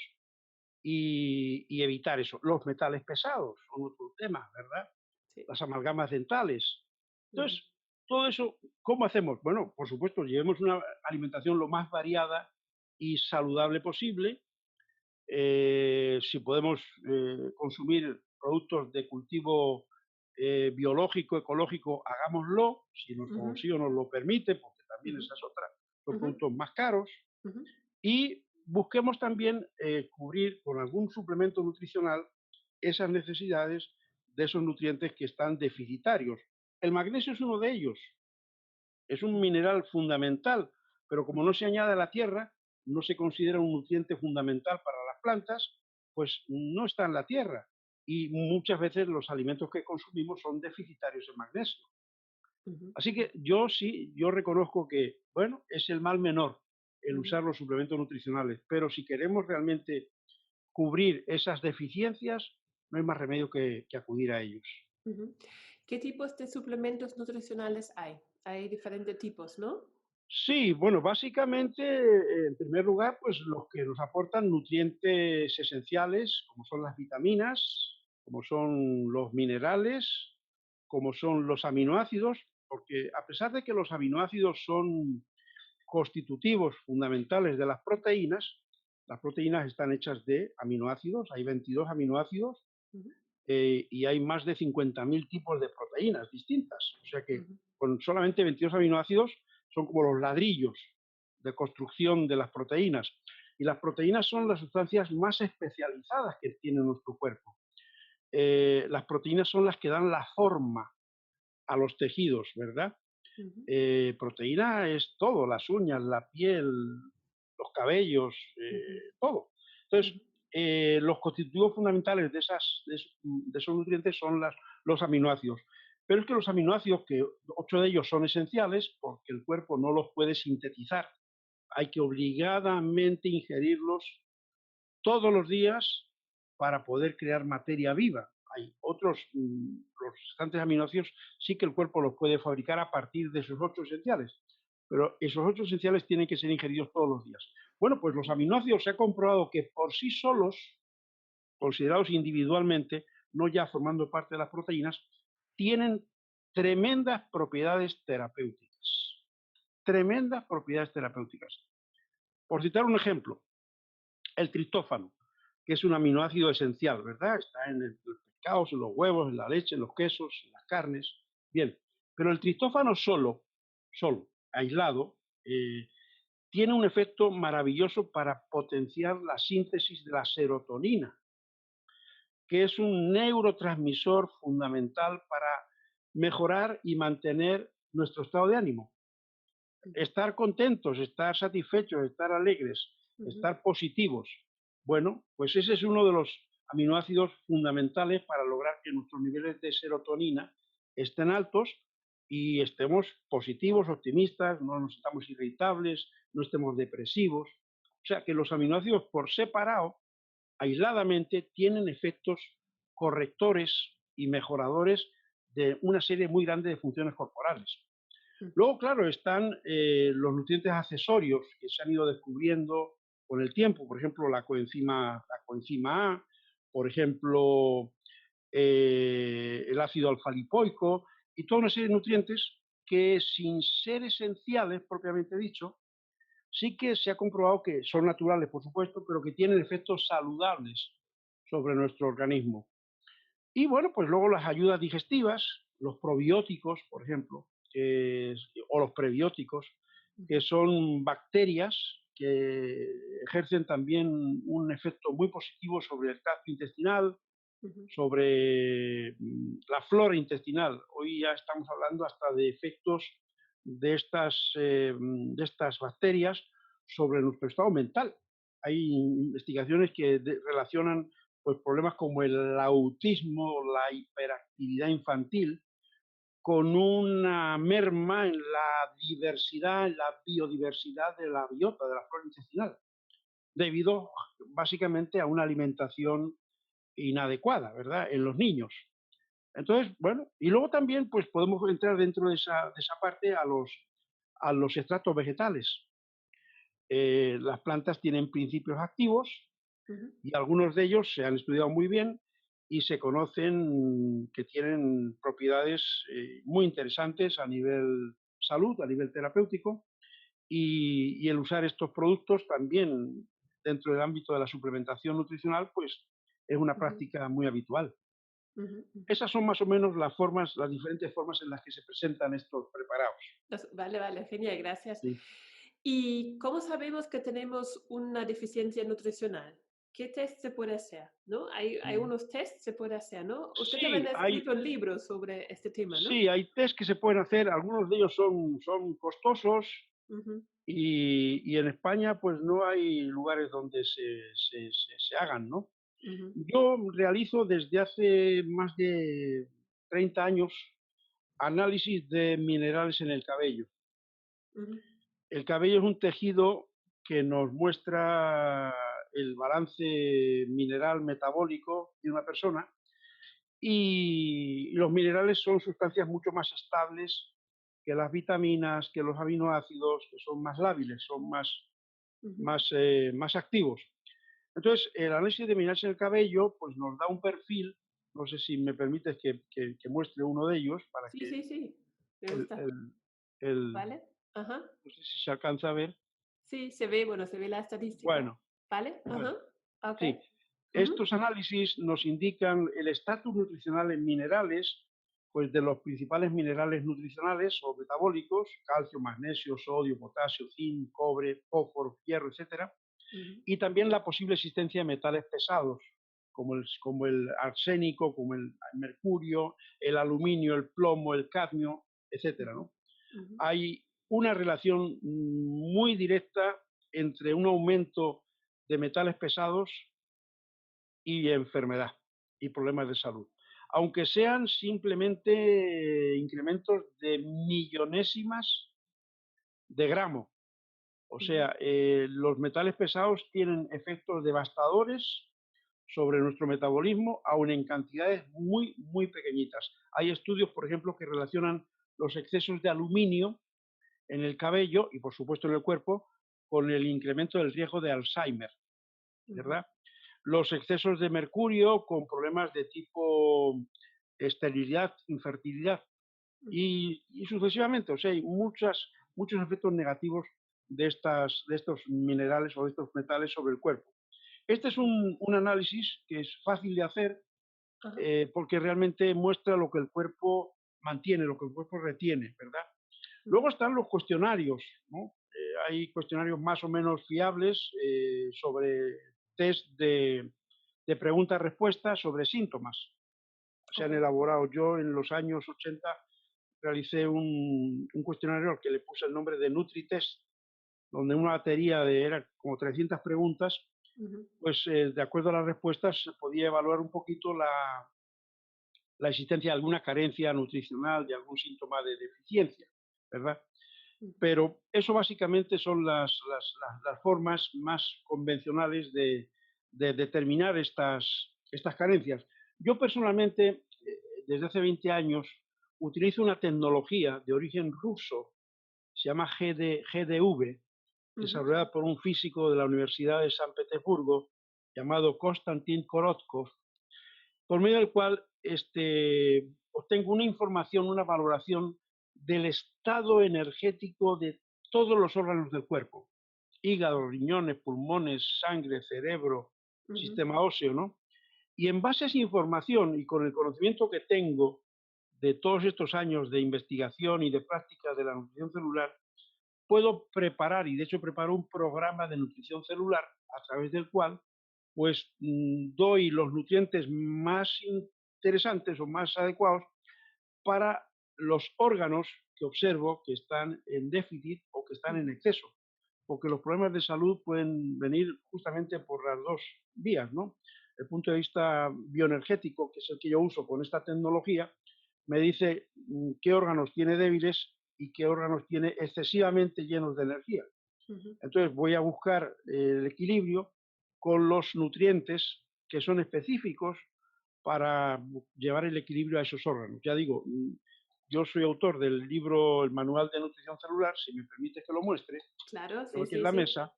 y evitar eso. Los metales pesados son otro tema, ¿verdad? Sí. Las amalgamas dentales. Ujú, Entonces, todo eso, ¿cómo hacemos? Bueno, por supuesto, llevemos una alimentación lo más variada y saludable posible. Si podemos consumir productos de cultivo biológico, ecológico, hagámoslo, si nuestro ujú, bolsillo nos lo permite, porque también ujú, esa es otra, son ujú, productos más caros, ujú, y busquemos también cubrir con algún suplemento nutricional esas necesidades de esos nutrientes que están deficitarios. El magnesio es uno de ellos, es un mineral fundamental, pero como no se añade a la tierra, no se considera un nutriente fundamental para las plantas, pues no está en la tierra. y muchas veces los alimentos que consumimos son deficitarios en magnesio. Ujú, Así que yo sí, yo reconozco que, bueno, es el mal menor el ujú, usar los suplementos nutricionales, pero si queremos realmente cubrir esas deficiencias, no hay más remedio que acudir a ellos. ujú. ¿Qué tipos de suplementos nutricionales hay? Hay diferentes tipos, ¿no? Sí, bueno, básicamente, en primer lugar, pues los que nos aportan nutrientes esenciales, como son las vitaminas, como son los minerales, como son los aminoácidos, porque a pesar de que los aminoácidos son constitutivos fundamentales de las proteínas están hechas de aminoácidos, hay 22 aminoácidos Ujú, y hay más de 50.000 tipos de proteínas distintas. O sea que ujú, con solamente 22 aminoácidos son como los ladrillos de construcción de las proteínas. Y las proteínas son las sustancias más especializadas que tiene nuestro cuerpo. Las proteínas son las que dan la forma a los tejidos, ¿verdad? ujú, Proteína es todo, las uñas, la piel, los cabellos, ujú, todo. Entonces, ujú, los constitutivos fundamentales de esos nutrientes son los aminoácidos. Pero es que los aminoácidos, que 8 de ellos son esenciales, porque el cuerpo no los puede sintetizar, hay que obligadamente ingerirlos todos los días para poder crear materia viva. Hay otros, los restantes aminoácidos sí que el cuerpo los puede fabricar a partir de esos 8 esenciales, pero esos 8 esenciales tienen que ser ingeridos todos los días. Bueno, pues los aminoácidos se ha comprobado que por sí solos, considerados individualmente, no ya formando parte de las proteínas, tienen tremendas propiedades terapéuticas. Tremendas propiedades terapéuticas. Por citar un ejemplo, el triptófano, que es un aminoácido esencial, ¿verdad? Está en los pescados, en los huevos, en la leche, en los quesos, en las carnes. Bien, pero el triptófano solo, aislado, tiene un efecto maravilloso para potenciar la síntesis de la serotonina, que es un neurotransmisor fundamental para mejorar y mantener nuestro estado de ánimo. ujú, Estar contentos, estar satisfechos, estar alegres, ujú, estar positivos. Bueno, pues ese es uno de los aminoácidos fundamentales para lograr que nuestros niveles de serotonina estén altos y estemos positivos, optimistas, no nos estamos irritables, no estemos depresivos. O sea que los aminoácidos por separado, aisladamente, tienen efectos correctores y mejoradores de una serie muy grande de funciones corporales. ujú, Luego, claro, están los nutrientes accesorios que se han ido descubriendo con el tiempo, por ejemplo, la coenzima A, por ejemplo, el ácido alfa-lipoico y toda una serie de nutrientes que sin ser esenciales propiamente dicho, sí que se ha comprobado que son naturales, por supuesto, pero que tienen efectos saludables sobre nuestro organismo. Y bueno, pues luego las ayudas digestivas, los probióticos, por ejemplo, o los prebióticos, que ujú, son bacterias que ejercen también un efecto muy positivo sobre el tracto intestinal, ujú, sobre la flora intestinal. Hoy ya estamos hablando hasta de efectos de estas bacterias sobre nuestro estado mental. Hay investigaciones que relacionan pues, problemas como el autismo, la hiperactividad infantil, con una merma en la diversidad, en la biodiversidad de la biota, de la flora intestinal, debido básicamente a una alimentación inadecuada, ¿verdad?, en los niños. Entonces, bueno, y luego también pues podemos entrar dentro de esa parte a los extractos vegetales. Las plantas tienen principios activos ujú, y algunos de ellos se han estudiado muy bien y se conocen que tienen propiedades muy interesantes a nivel salud, a nivel terapéutico, y el usar estos productos también dentro del ámbito de la suplementación nutricional, pues es una ujú, práctica muy habitual. ujú, ujú. Esas son más o menos las diferentes formas en las que se presentan estos preparados. Vale, vale, genial, gracias. Sí, ¿Y cómo sabemos que tenemos una deficiencia nutricional? ¿Qué test se puede hacer? ¿No? Hay mm. unos tests se puede hacer, ¿no? Usted también Sí, ha hay, escrito libros sobre este tema, ¿no? sí, hay test que se pueden hacer, algunos de ellos son costosos Ujú, y en España pues no hay lugares donde se hagan, ¿no? Ujú, Yo realizo desde hace más de 30 años análisis de minerales en el cabello. ujú, El cabello es un tejido que nos muestra el balance mineral metabólico de una persona y los minerales son sustancias mucho más estables que las vitaminas, que los aminoácidos, que son más lábiles, son ujú. más activos. Entonces, el análisis de minerales en el cabello pues nos da un perfil, no sé si me permites que muestre uno de ellos para Sí, que sí, sí, me el, gusta. el- el- ¿Vale? Ajá. no sé si se alcanza a ver. Sí, se ve, bueno, se ve la estadística. Bueno, ¿Vale? vale, Ajá. Ok. sí. Ujú, Estos análisis nos indican el estatus nutricional en minerales, pues de los principales minerales nutricionales o metabólicos, calcio, magnesio, sodio, potasio, zinc, cobre, fósforo, hierro, etcétera, ujú, y también la posible existencia de metales pesados, como el arsénico, como el mercurio, el aluminio, el plomo, el cadmio, etcétera, ujú, ¿no? ujú, Hay una relación muy directa entre un aumento de metales pesados y enfermedad y problemas de salud. Aunque sean simplemente incrementos de millonésimas de gramo. O ujú, sea, los metales pesados tienen efectos devastadores sobre nuestro metabolismo, aun en cantidades muy, muy pequeñitas. Hay estudios, por ejemplo, que relacionan los excesos de aluminio en el cabello y, por supuesto, en el cuerpo con el incremento del riesgo de Alzheimer, ujú, ¿verdad? Los excesos de mercurio con problemas de tipo esterilidad, infertilidad ujú. y sucesivamente. O sea, hay muchos efectos negativos de estos minerales o de estos metales sobre el cuerpo. Este es un análisis que es fácil de hacer Ajá. porque realmente muestra lo que el cuerpo mantiene, lo que el cuerpo retiene, ¿verdad? Ujú, Luego están los cuestionarios, ¿no? Hay cuestionarios más o menos fiables sobre test de preguntas-respuestas sobre síntomas. Se ok. han elaborado. Yo en los años 80 realicé un cuestionario al que le puse el nombre de NutriTest, donde una batería era como 300 preguntas, Ujú, pues de acuerdo a las respuestas se podía evaluar un poquito la existencia de alguna carencia nutricional, de algún síntoma de deficiencia, ¿verdad? ujú, Pero eso básicamente son las formas más convencionales de determinar estas carencias. Yo personalmente, desde hace 20 años, utilizo una tecnología de origen ruso, se llama GDV, ujú, desarrollada por un físico de la Universidad de San Petersburgo llamado Konstantin Korotkov, por medio del cual obtengo una información, una valoración del estado energético de todos los órganos del cuerpo: hígado, riñones, pulmones, sangre, cerebro, ujú, sistema óseo, ¿no? Y en base a esa información y con el conocimiento que tengo de todos estos años de investigación y de práctica de la nutrición celular, puedo preparar, y de hecho preparo un programa de nutrición celular a través del cual pues doy los nutrientes más interesantes o más adecuados para los órganos que observo que están en déficit o que están en ujú. exceso, porque los problemas de salud pueden venir justamente por las dos vías, ¿no? El punto de vista bioenergético, que es el que yo uso con esta tecnología, me dice qué órganos tiene débiles y qué órganos tiene excesivamente llenos de energía. Ujú, Entonces voy a buscar el equilibrio con los nutrientes que son específicos para llevar el equilibrio a esos órganos. Ya digo, yo soy autor del libro El Manual de Nutrición Celular, si me permite que lo muestre, claro, tengo sí, aquí en sí, la sí, mesa.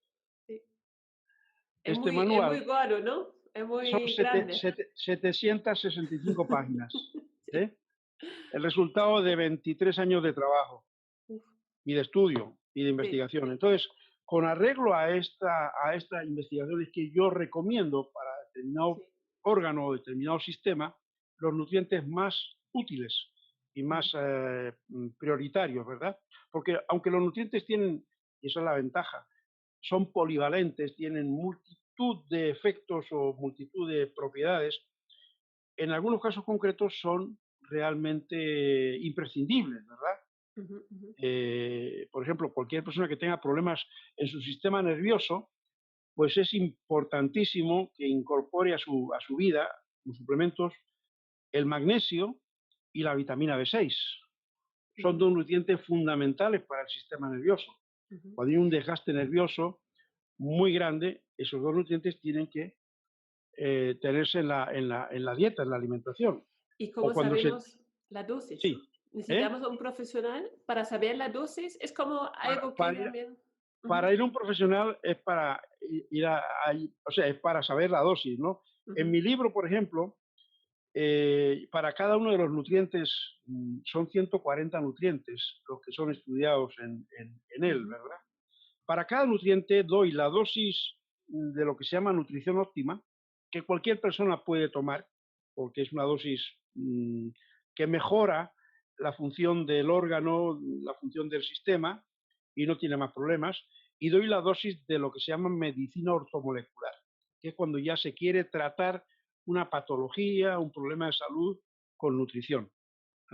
sí. Este Es muy manual gordo, ¿no? Es son muy grande. 765 páginas. Sí. ¿Eh? El resultado de 23 años de trabajo Uf, y de estudio y de sí, investigación. Entonces, con arreglo a esta investigación es que yo recomiendo para sí. determinado órgano o determinado sistema los nutrientes más útiles y Ujú, más prioritarios, ¿verdad? Porque aunque los nutrientes tienen, y esa es la ventaja, son polivalentes, tienen multitud de efectos o multitud de propiedades, en algunos casos concretos son realmente imprescindibles, ¿verdad? ujú, ujú, Por ejemplo, cualquier persona que tenga problemas en su sistema nervioso, pues es importantísimo que incorpore a su vida, como suplementos, el magnesio y la vitamina B6. Son Ujú, dos nutrientes fundamentales para el sistema nervioso. ujú. Cuando hay un desgaste nervioso muy grande, esos dos nutrientes tienen que tenerse en la dieta, en la alimentación. ¿Y O cómo cuando se... sabemos la dosis? Sí, ¿eh? ¿Necesitamos a un profesional para saber la dosis? Es como Para, algo que para ir, también... para Ujú, ir a un profesional es para ir o sea, es para saber la dosis, ¿no? En ujú, mi libro, por ejemplo, para cada uno de los nutrientes, son 140 nutrientes los que son estudiados en él, ujú, ¿verdad? Para cada nutriente doy la dosis de lo que se llama nutrición óptima, que cualquier persona puede tomar, porque es una dosis que mejora la función del órgano, la función del sistema, y no tiene más problemas. Y doy la dosis de lo que se llama medicina ortomolecular, que es cuando ya se quiere tratar una patología, un problema de salud con nutrición.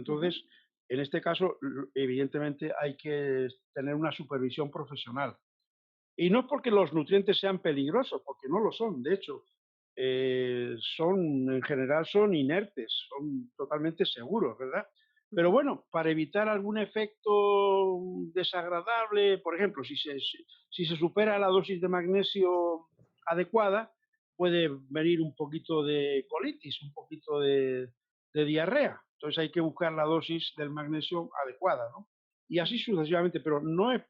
ujú, Entonces, en este caso, evidentemente hay que tener una supervisión profesional. Y no es porque los nutrientes sean peligrosos, porque no lo son. De hecho, en general son inertes, son totalmente seguros, ¿verdad? Pero ujú. bueno, para evitar algún efecto desagradable, por ejemplo, si se supera la dosis de magnesio adecuada, puede venir un poquito de colitis, un poquito de diarrea. Entonces hay que buscar la dosis del magnesio adecuada, ¿no? Y así Ujú, sucesivamente, pero no es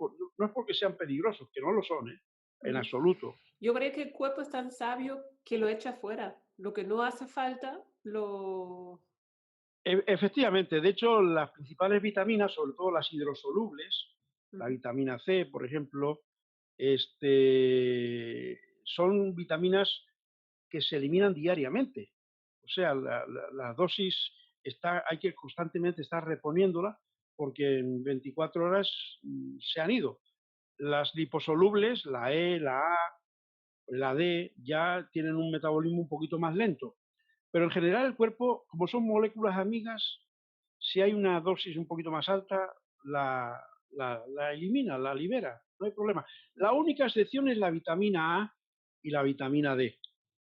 porque sean peligrosos, que no lo son, ¿eh? En ujú. absoluto. Yo creo que el cuerpo es tan sabio que lo echa fuera. Lo que no hace falta, lo... Efectivamente, de hecho, las principales vitaminas, sobre todo las hidrosolubles, la Ujú, vitamina C, por ejemplo, son vitaminas que se eliminan diariamente. O sea, la dosis hay que constantemente estar reponiéndola porque en 24 horas se han ido. Las liposolubles, la E, la A, la D, ya tienen un metabolismo un poquito más lento. Pero en general el cuerpo, como son moléculas amigas, si hay una dosis un poquito más alta, la elimina, la libera, no hay problema. La ujú, única excepción es la vitamina A y la vitamina D.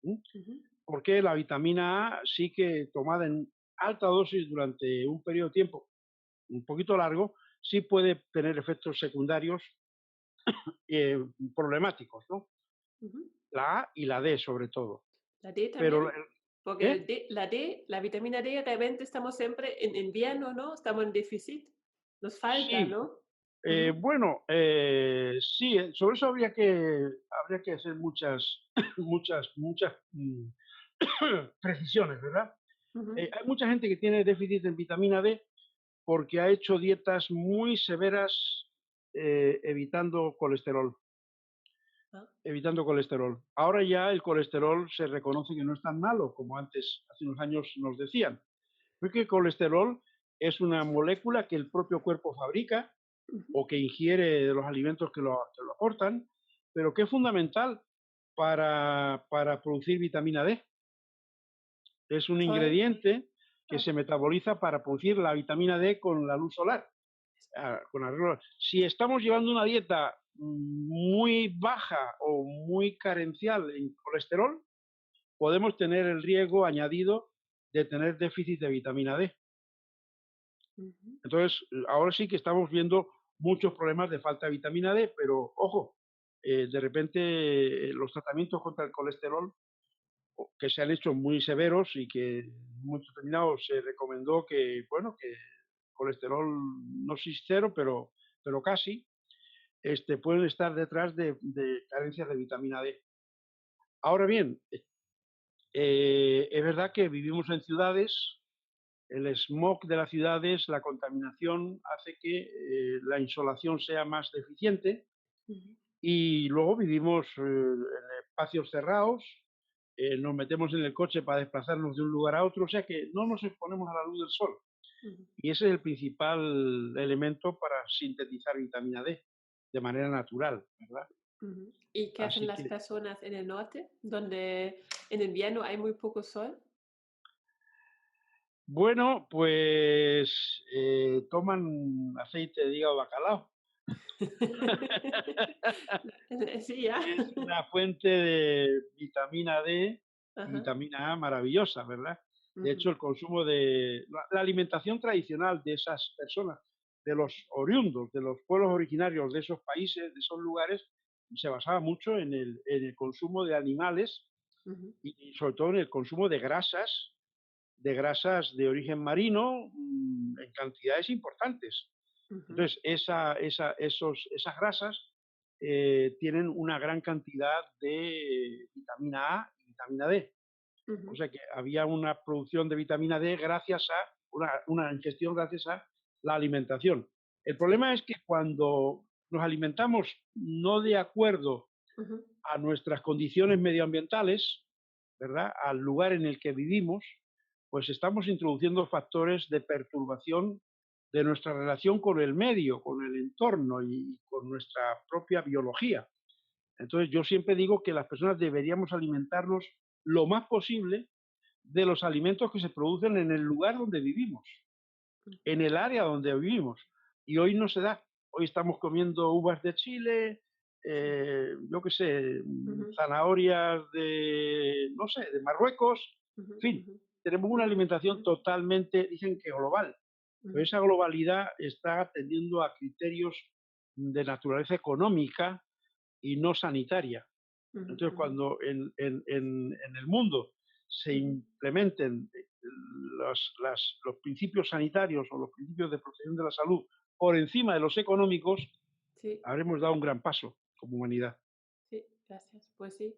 ¿M? ujú. Porque la vitamina A sí que tomada en alta dosis durante un periodo de tiempo un poquito largo, sí puede tener efectos secundarios eh, problemáticos, ¿no? Ujú. La A y la D sobre todo. La D Pero, también, porque ¿eh? La D, la vitamina D, realmente estamos siempre en invierno, ¿no? Estamos en déficit. Nos falta, Sí, ¿no? Ujú, bueno, sí, sobre eso habría que hacer muchas, muchas precisiones, ¿verdad? ujú. Hay mucha gente que tiene déficit en vitamina D porque ha hecho dietas muy severas evitando colesterol, Ah, evitando colesterol. Ahora ya el colesterol se reconoce que no es tan malo como antes, hace unos años nos decían. Porque el colesterol es una molécula que el propio cuerpo fabrica ujú. o que ingiere de los alimentos que lo aportan, pero que es fundamental para producir vitamina D. Es un Toll. ingrediente que Ah, se metaboliza para producir la vitamina D con la luz solar. Si estamos llevando una dieta muy baja o muy carencial en colesterol, podemos tener el riesgo añadido de tener déficit de vitamina D. ujú. Entonces, ahora sí que estamos viendo muchos problemas de falta de vitamina D, pero ojo, de repente los tratamientos contra el colesterol que se han hecho muy severos y que en un momento determinado se recomendó que, bueno, que colesterol no es cero, pero casi, pueden estar detrás de carencias de vitamina D. Ahora bien, es verdad que vivimos en ciudades. El smog de las ciudades, la contaminación hace que la insolación sea más deficiente Ujú. y luego vivimos en espacios cerrados, nos metemos en el coche para desplazarnos de un lugar a otro, o sea que no nos exponemos a la luz del sol. Ujú, Y ese es el principal elemento para sintetizar vitamina D de manera natural, ¿verdad? ujú. ¿Y qué hacen Así las que, personas en el norte, donde en invierno hay muy poco sol? bueno, pues toman aceite de hígado bacalao. Sí, ya. Es una fuente de vitamina D y Ajá. vitamina A maravillosa, ¿verdad? De Ujú, hecho, el consumo de la alimentación tradicional de esas personas, de los oriundos, de los pueblos originarios de esos países, de esos lugares, se basaba mucho en el consumo de animales ujú, y sobre todo en el consumo de grasas de origen marino, en cantidades importantes. ujú, Entonces, esas grasas tienen una gran cantidad de vitamina A y vitamina D. O ujú, sea que había una producción de vitamina D gracias a una ingestión gracias a la alimentación. El sí, problema es que cuando nos alimentamos no de acuerdo ujú, a nuestras condiciones medioambientales, ¿verdad? Al lugar en el que vivimos, pues estamos introduciendo factores de perturbación de nuestra relación con el medio, con el entorno y con nuestra propia biología. Entonces yo siempre digo que las personas deberíamos alimentarnos lo más posible de los alimentos que se producen en el lugar donde vivimos, ujú, en el área donde vivimos. Y hoy no se da. Hoy estamos comiendo uvas de Chile, sí, yo qué sé, ujú, zanahorias de, no sé, de Marruecos. ujú, En fin, ujú, tenemos una ujú, alimentación ujú, totalmente, dicen que global. Pero ujú, esa globalidad está atendiendo a criterios de naturaleza económica y no sanitaria. ujú, Entonces, ujú, cuando en el mundo se ujú. implementen los principios sanitarios o los principios de protección de la salud por encima de los económicos, Sí, habremos dado un gran paso como humanidad. sí, gracias. Pues sí.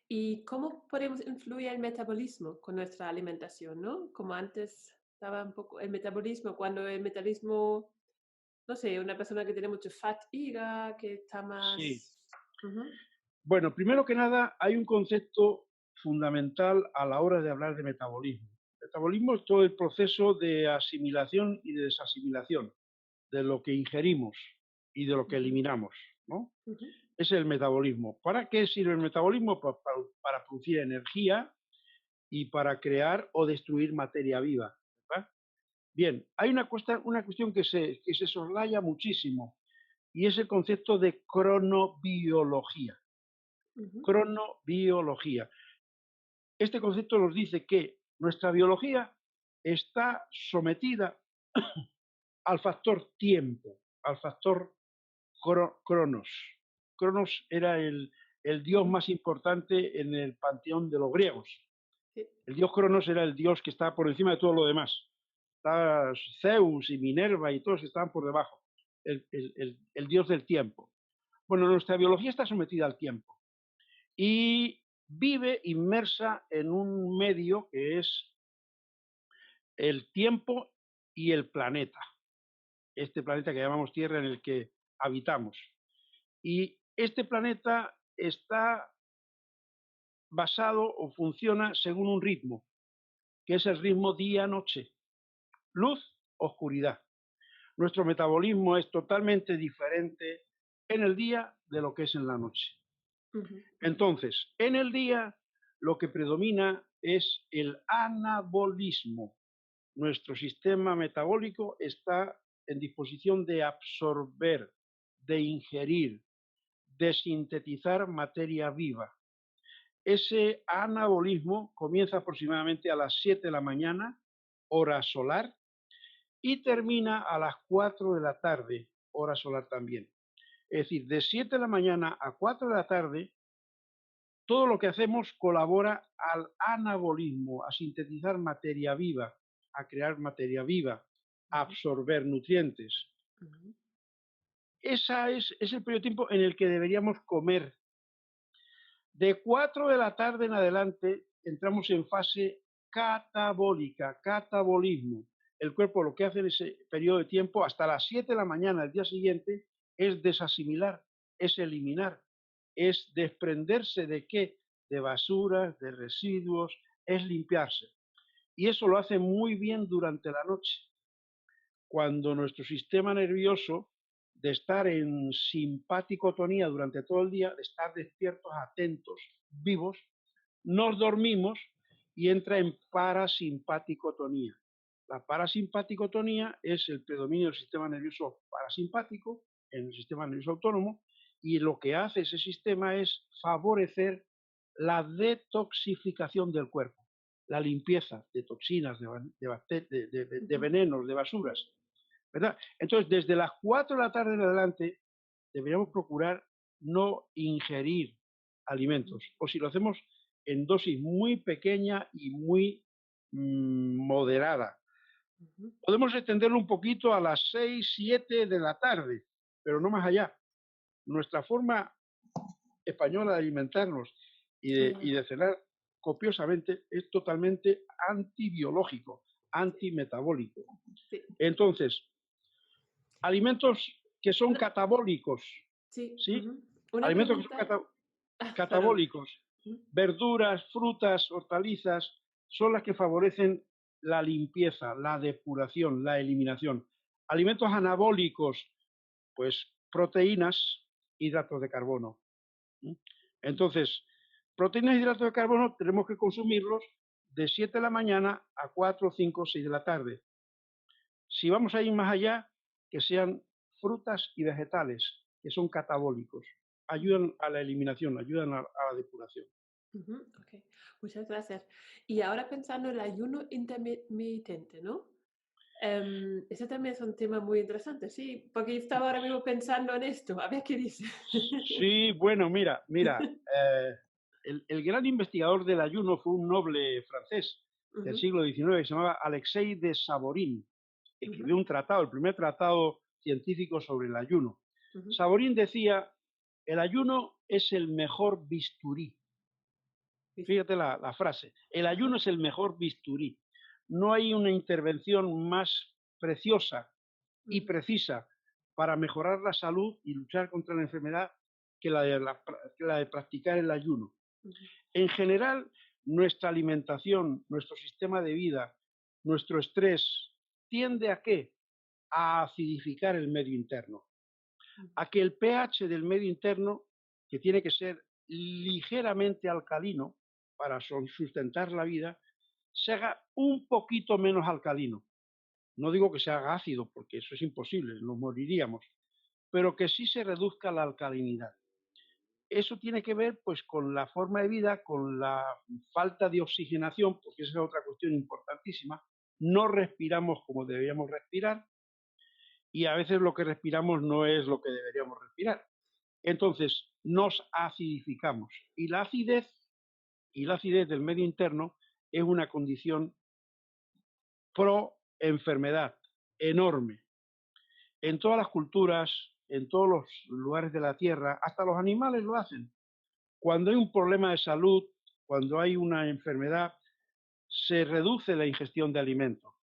¿Y cómo podemos influir el metabolismo con nuestra alimentación, no? Como antes estaba un poco el metabolismo, cuando el metabolismo, no sé, una persona que tiene mucho fatiga, que está Sí. más... Ujú, Bueno, primero que nada, hay un concepto fundamental a la hora de hablar de metabolismo. Metabolismo es todo el proceso de asimilación y de desasimilación de lo que ingerimos y de lo que ujú, eliminamos, ¿no? ujú, Es el metabolismo. ¿Para qué sirve el metabolismo? Pues para producir energía y para crear o destruir materia viva, ¿verdad? Bien, hay una cuestión que se soslaya muchísimo y es el concepto de cronobiología. ujú, Cronobiología. Este concepto nos dice que nuestra biología está sometida al factor tiempo, al factor cronos. Cronos era el dios ujú. más importante en el panteón de los griegos. Sí, El dios Cronos era el dios que está por encima de todo lo demás. Está Zeus y Minerva y todos estaban por debajo. El dios del tiempo. Bueno, nuestra biología está sometida al tiempo y vive inmersa en un medio que es el tiempo y el planeta. Este planeta que llamamos Tierra en el que habitamos. Y este planeta está basado o funciona según un ritmo, que es el ritmo día-noche, luz-oscuridad. Nuestro metabolismo es totalmente diferente en el día de lo que es en la noche. ujú, ujú, Entonces, en el día lo que predomina es el anabolismo. Nuestro sistema metabólico está en disposición de absorber, de ingerir, de sintetizar materia viva. Ese anabolismo comienza aproximadamente a las 7 de la mañana, hora solar, y termina a las 4 de la tarde, hora solar también. Es decir, de 7 de la mañana a 4 de la tarde, todo lo que hacemos colabora al anabolismo, a sintetizar materia viva, a crear materia viva, a ujú, absorber nutrientes. ujú. Es el periodo de tiempo en el que deberíamos comer. De 4 de la tarde en adelante entramos en fase catabólica, catabolismo. El cuerpo lo que hace en ese periodo de tiempo, hasta las 7 de la mañana del día siguiente, es desasimilar, es eliminar, es desprenderse de qué, de basuras, de residuos, es limpiarse. Y eso lo hace muy bien durante la noche, cuando nuestro sistema nervioso, de estar en simpaticotonía durante todo el día, de estar despiertos, atentos, vivos, nos dormimos y entra en parasimpaticotonía. La parasimpaticotonía es el predominio del sistema nervioso parasimpático en el sistema nervioso autónomo, y lo que hace ese sistema es favorecer la detoxificación del cuerpo, la limpieza de toxinas, de Ujú. venenos, de basuras, ¿verdad? Entonces, desde las 4 de la tarde en adelante, deberíamos procurar no ingerir alimentos, o si lo hacemos en dosis muy pequeña y muy moderada. Ujú. Podemos extenderlo un poquito a las 6, 7 de la tarde, pero no más allá. Nuestra forma española de alimentarnos y Ah, de cenar copiosamente es totalmente antibiológico, sí, antimetabólico. sí. Entonces, alimentos que son Una, catabólicos, sí, ¿sí? ujú. Una Alimentos que son pregunta. Perdón. catabólicos, Ujú, verduras, frutas, hortalizas, son las que favorecen la limpieza, la depuración, la eliminación. Alimentos anabólicos, pues proteínas, hidratos de carbono. ¿Sí? Entonces, proteínas y hidratos de carbono tenemos que consumirlos de 7 de la mañana a 4, 5, 6 de la tarde. Si vamos a ir más allá, que sean frutas y vegetales, que son catabólicos, ayudan a la eliminación, ayudan a la depuración. ujú, ok, muchas gracias. Y ahora pensando en el ayuno intermitente, ¿no? Ese también es un tema muy interesante, sí, porque yo estaba ahora mismo pensando en esto, a ver qué dice. Sí, bueno, mira, el gran investigador del ayuno fue un noble francés del Ujú, siglo XIX, que se llamaba Alexei de Savorin. Escribió ujú, un tratado, el primer tratado científico sobre el ayuno. ujú, Savorin decía, el ayuno es el mejor bisturí. Fíjate la frase, el ayuno ajá, es el mejor bisturí. No hay una intervención más preciosa y ujú, precisa para mejorar la salud y luchar contra la enfermedad que que la de practicar el ayuno. ujú, En general, nuestra alimentación, nuestro sistema de vida, nuestro estrés, tiende a qué? A acidificar el medio interno, ujú, a que el pH del medio interno, que tiene que ser ligeramente alcalino para sustentar la vida, se haga un poquito menos alcalino. No digo que se haga ácido, porque eso es imposible, nos moriríamos, pero que sí se reduzca la alcalinidad. Eso tiene que ver pues con la forma de vida, con la falta de oxigenación, porque esa es otra cuestión importantísima. No respiramos como deberíamos respirar y a veces lo que respiramos no es lo que deberíamos respirar. Entonces, nos acidificamos y la acidez del medio interno es una condición pro enfermedad enorme. En todas las culturas, en todos los lugares de la Tierra, hasta los animales lo hacen. Cuando hay un problema de salud, cuando hay una enfermedad, se reduce la ingestión de alimentos.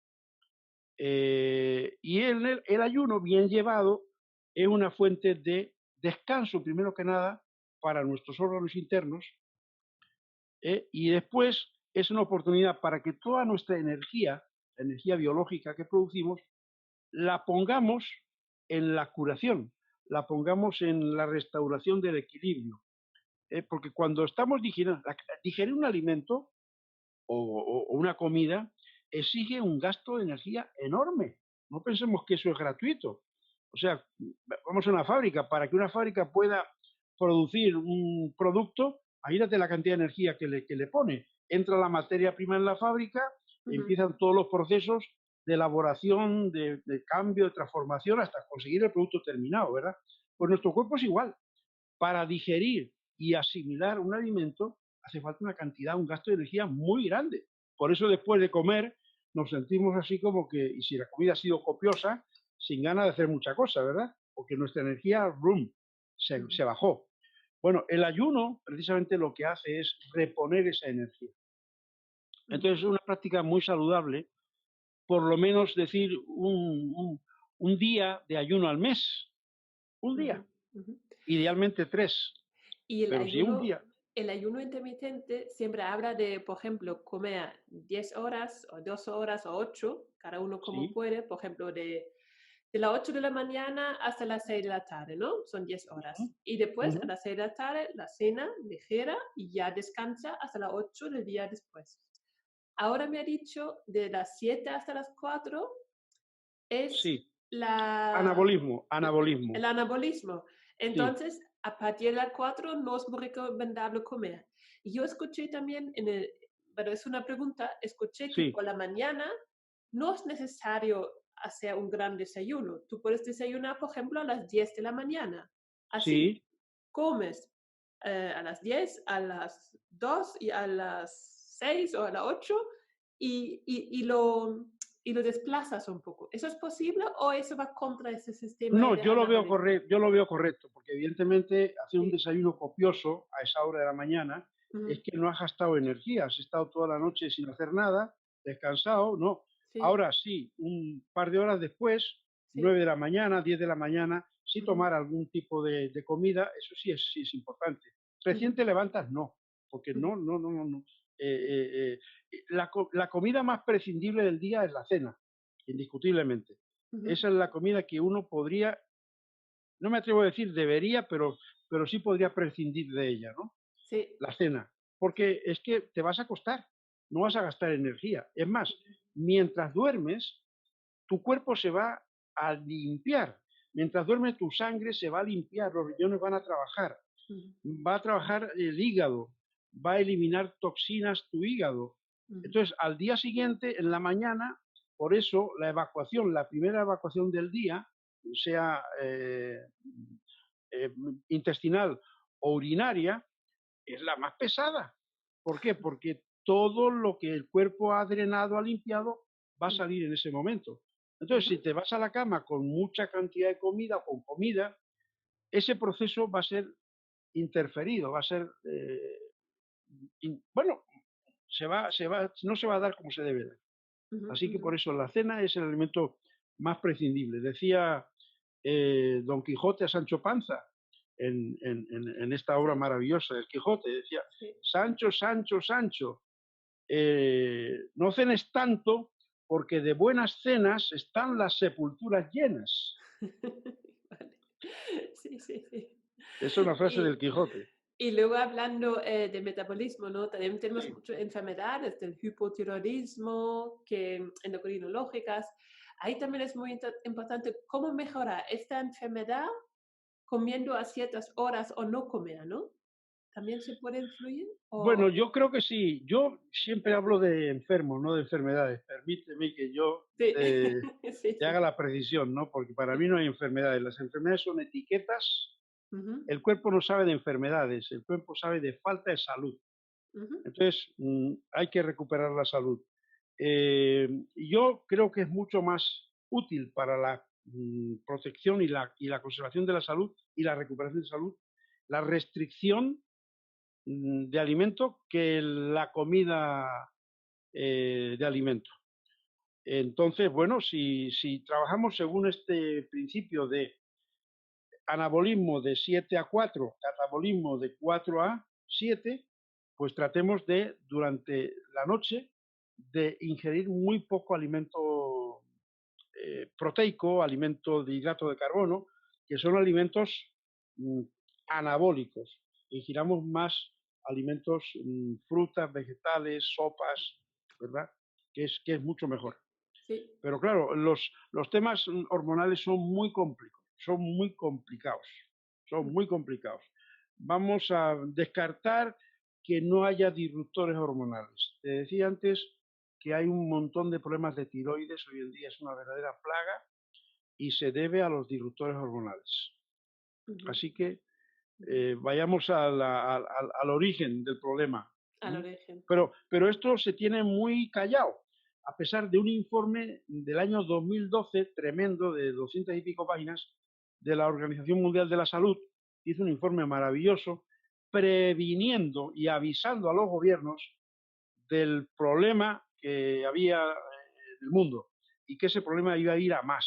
Y el ayuno bien llevado es una fuente de descanso, primero que nada, para nuestros órganos internos, y después es una oportunidad para que toda nuestra energía, la energía biológica que producimos, la pongamos en la curación, la pongamos en la restauración del equilibrio. Porque cuando estamos digiriendo, digerir un alimento o una comida exige un gasto de energía enorme. No pensemos que eso es gratuito. O sea, vamos a una fábrica. Para que una fábrica pueda producir un producto, imagínate la cantidad de energía que le pone. Entra la materia prima en la fábrica, ujú, empiezan todos los procesos de elaboración, de cambio, de transformación, hasta conseguir el producto terminado, ¿verdad? Pues nuestro cuerpo es igual. Para digerir y asimilar un alimento hace falta una cantidad, un gasto de energía muy grande. Por eso después de comer nos sentimos así como que, y si la comida ha sido copiosa, sin ganas de hacer mucha cosa, ¿verdad? Porque nuestra energía, boom, ujú, se bajó. Bueno, el ayuno precisamente lo que hace es reponer esa energía. Entonces es ujú, una práctica muy saludable, por lo menos decir un día de ayuno al mes, un ujú, día, ujú. idealmente tres, Y pero si un día, el ayuno intermitente siempre habla de, por ejemplo, comer 10 horas o 2 horas o 8, cada uno como sí, puede, por ejemplo, de las 8 de la mañana hasta las 6 de la tarde, ¿no? Son 10 ujú, horas. Y después, a ujú. las 6 de la tarde, la cena ligera y ya descansa hasta las 8 del día después. Ahora me ha dicho de las 7 hasta las 4 es Sí, Anabolismo, el anabolismo. anabolismo. Sí, Entonces, a partir de las 4 no es muy recomendable comer. Y yo escuché también, pero es una pregunta, escuché que sí, por la mañana no es necesario hacer un gran desayuno. Tú puedes desayunar, por ejemplo, a las 10 de la mañana. Así, sí. comes a las 10, a las 2 y a las 6 o a las 8 y lo desplazas un poco. ¿Eso es posible o eso va contra ese sistema No, de anabolismo? yo lo veo correcto, porque evidentemente hacer un Sí. desayuno copioso a esa hora de la mañana es Ujú. que no has gastado energía, has estado toda la noche sin hacer nada, descansado, no. Sí, Ahora sí, un par de horas después, sí. 9 de la mañana, 10 de la mañana, sí Ujú, tomar algún tipo de comida, eso sí es importante. ujú, Recién te levantas, no, porque ujú, no. La comida más prescindible del día es la cena, indiscutiblemente. ujú. Esa es la comida que uno podría, no me atrevo a decir debería, pero sí podría prescindir de ella, ¿no? Sí. La cena. Porque es que te vas a acostar, no vas a gastar energía. Es más, Ujú, mientras duermes, tu cuerpo se va a limpiar. Mientras duermes, tu sangre se va a limpiar, los riñones van a trabajar, ujú, va a trabajar el hígado, va a eliminar toxinas tu hígado. ujú, Entonces, al día siguiente, en la mañana, por eso la evacuación, la primera evacuación del día, sea eh, intestinal o urinaria, es la más pesada. ¿Por qué? Porque todo lo que el cuerpo ha drenado, ha limpiado, va a ujú, salir en ese momento. Entonces, ujú, si te vas a la cama con mucha cantidad de comida o con comida, ese proceso va a ser interferido, va a ser, bueno, no se va a dar como se debe dar. ujú, Así que ujú. por eso la cena es el alimento más prescindible. Decía Don Quijote a Sancho Panza en esta obra Sí, maravillosa del Quijote, decía, sí. Sancho, Sancho, Sancho, no cenes tanto porque de buenas cenas están las sepulturas llenas. Vale. Sí, sí, sí. Es una frase del Y, Quijote. y luego hablando de metabolismo, ¿no? También tenemos Sí. muchas enfermedades del hipotiroidismo, que endocrinológicas. Ahí también es muy importante cómo mejorar esta enfermedad comiendo a ciertas horas o no comer, ¿no? ¿También se puede influir? Bueno, O... yo creo que sí. Yo siempre hablo de enfermos, no de enfermedades. Permíteme que yo Sí, te, sí, te haga sí. la precisión, ¿no? Porque para Sí. mí no hay enfermedades. Las enfermedades son etiquetas. Ujú, El cuerpo no sabe de enfermedades, el cuerpo sabe de falta de salud. ujú, Entonces, hay que recuperar la salud. Yo creo que es mucho más útil para la protección y la conservación de la salud y la recuperación de salud la restricción de alimento que la comida de alimento. Entonces, bueno, si trabajamos según este principio de anabolismo de 7 a 4, catabolismo de 4 a 7, pues tratemos de, durante la noche, de ingerir muy poco alimento proteico, alimento de hidrato de carbono, que son alimentos mm, anabólicos. Ingiramos más alimentos, frutas, vegetales, sopas, ¿verdad? Que es mucho mejor. sí. Pero claro, los temas hormonales son muy complicados, son muy complicados. Vamos a descartar que no haya disruptores hormonales. Te decía antes que hay un montón de problemas de tiroides, hoy en día es una verdadera plaga y se debe a los disruptores hormonales. Ujú, Así que ujú. vayamos al origen del problema. Al origen. Pero esto se tiene muy callado, a pesar de un informe del año 2012 tremendo, de 200 y pico páginas, de la Organización Mundial de la Salud, hizo un informe maravilloso previniendo y avisando a los gobiernos del problema que había en el mundo y que ese problema iba a ir a más.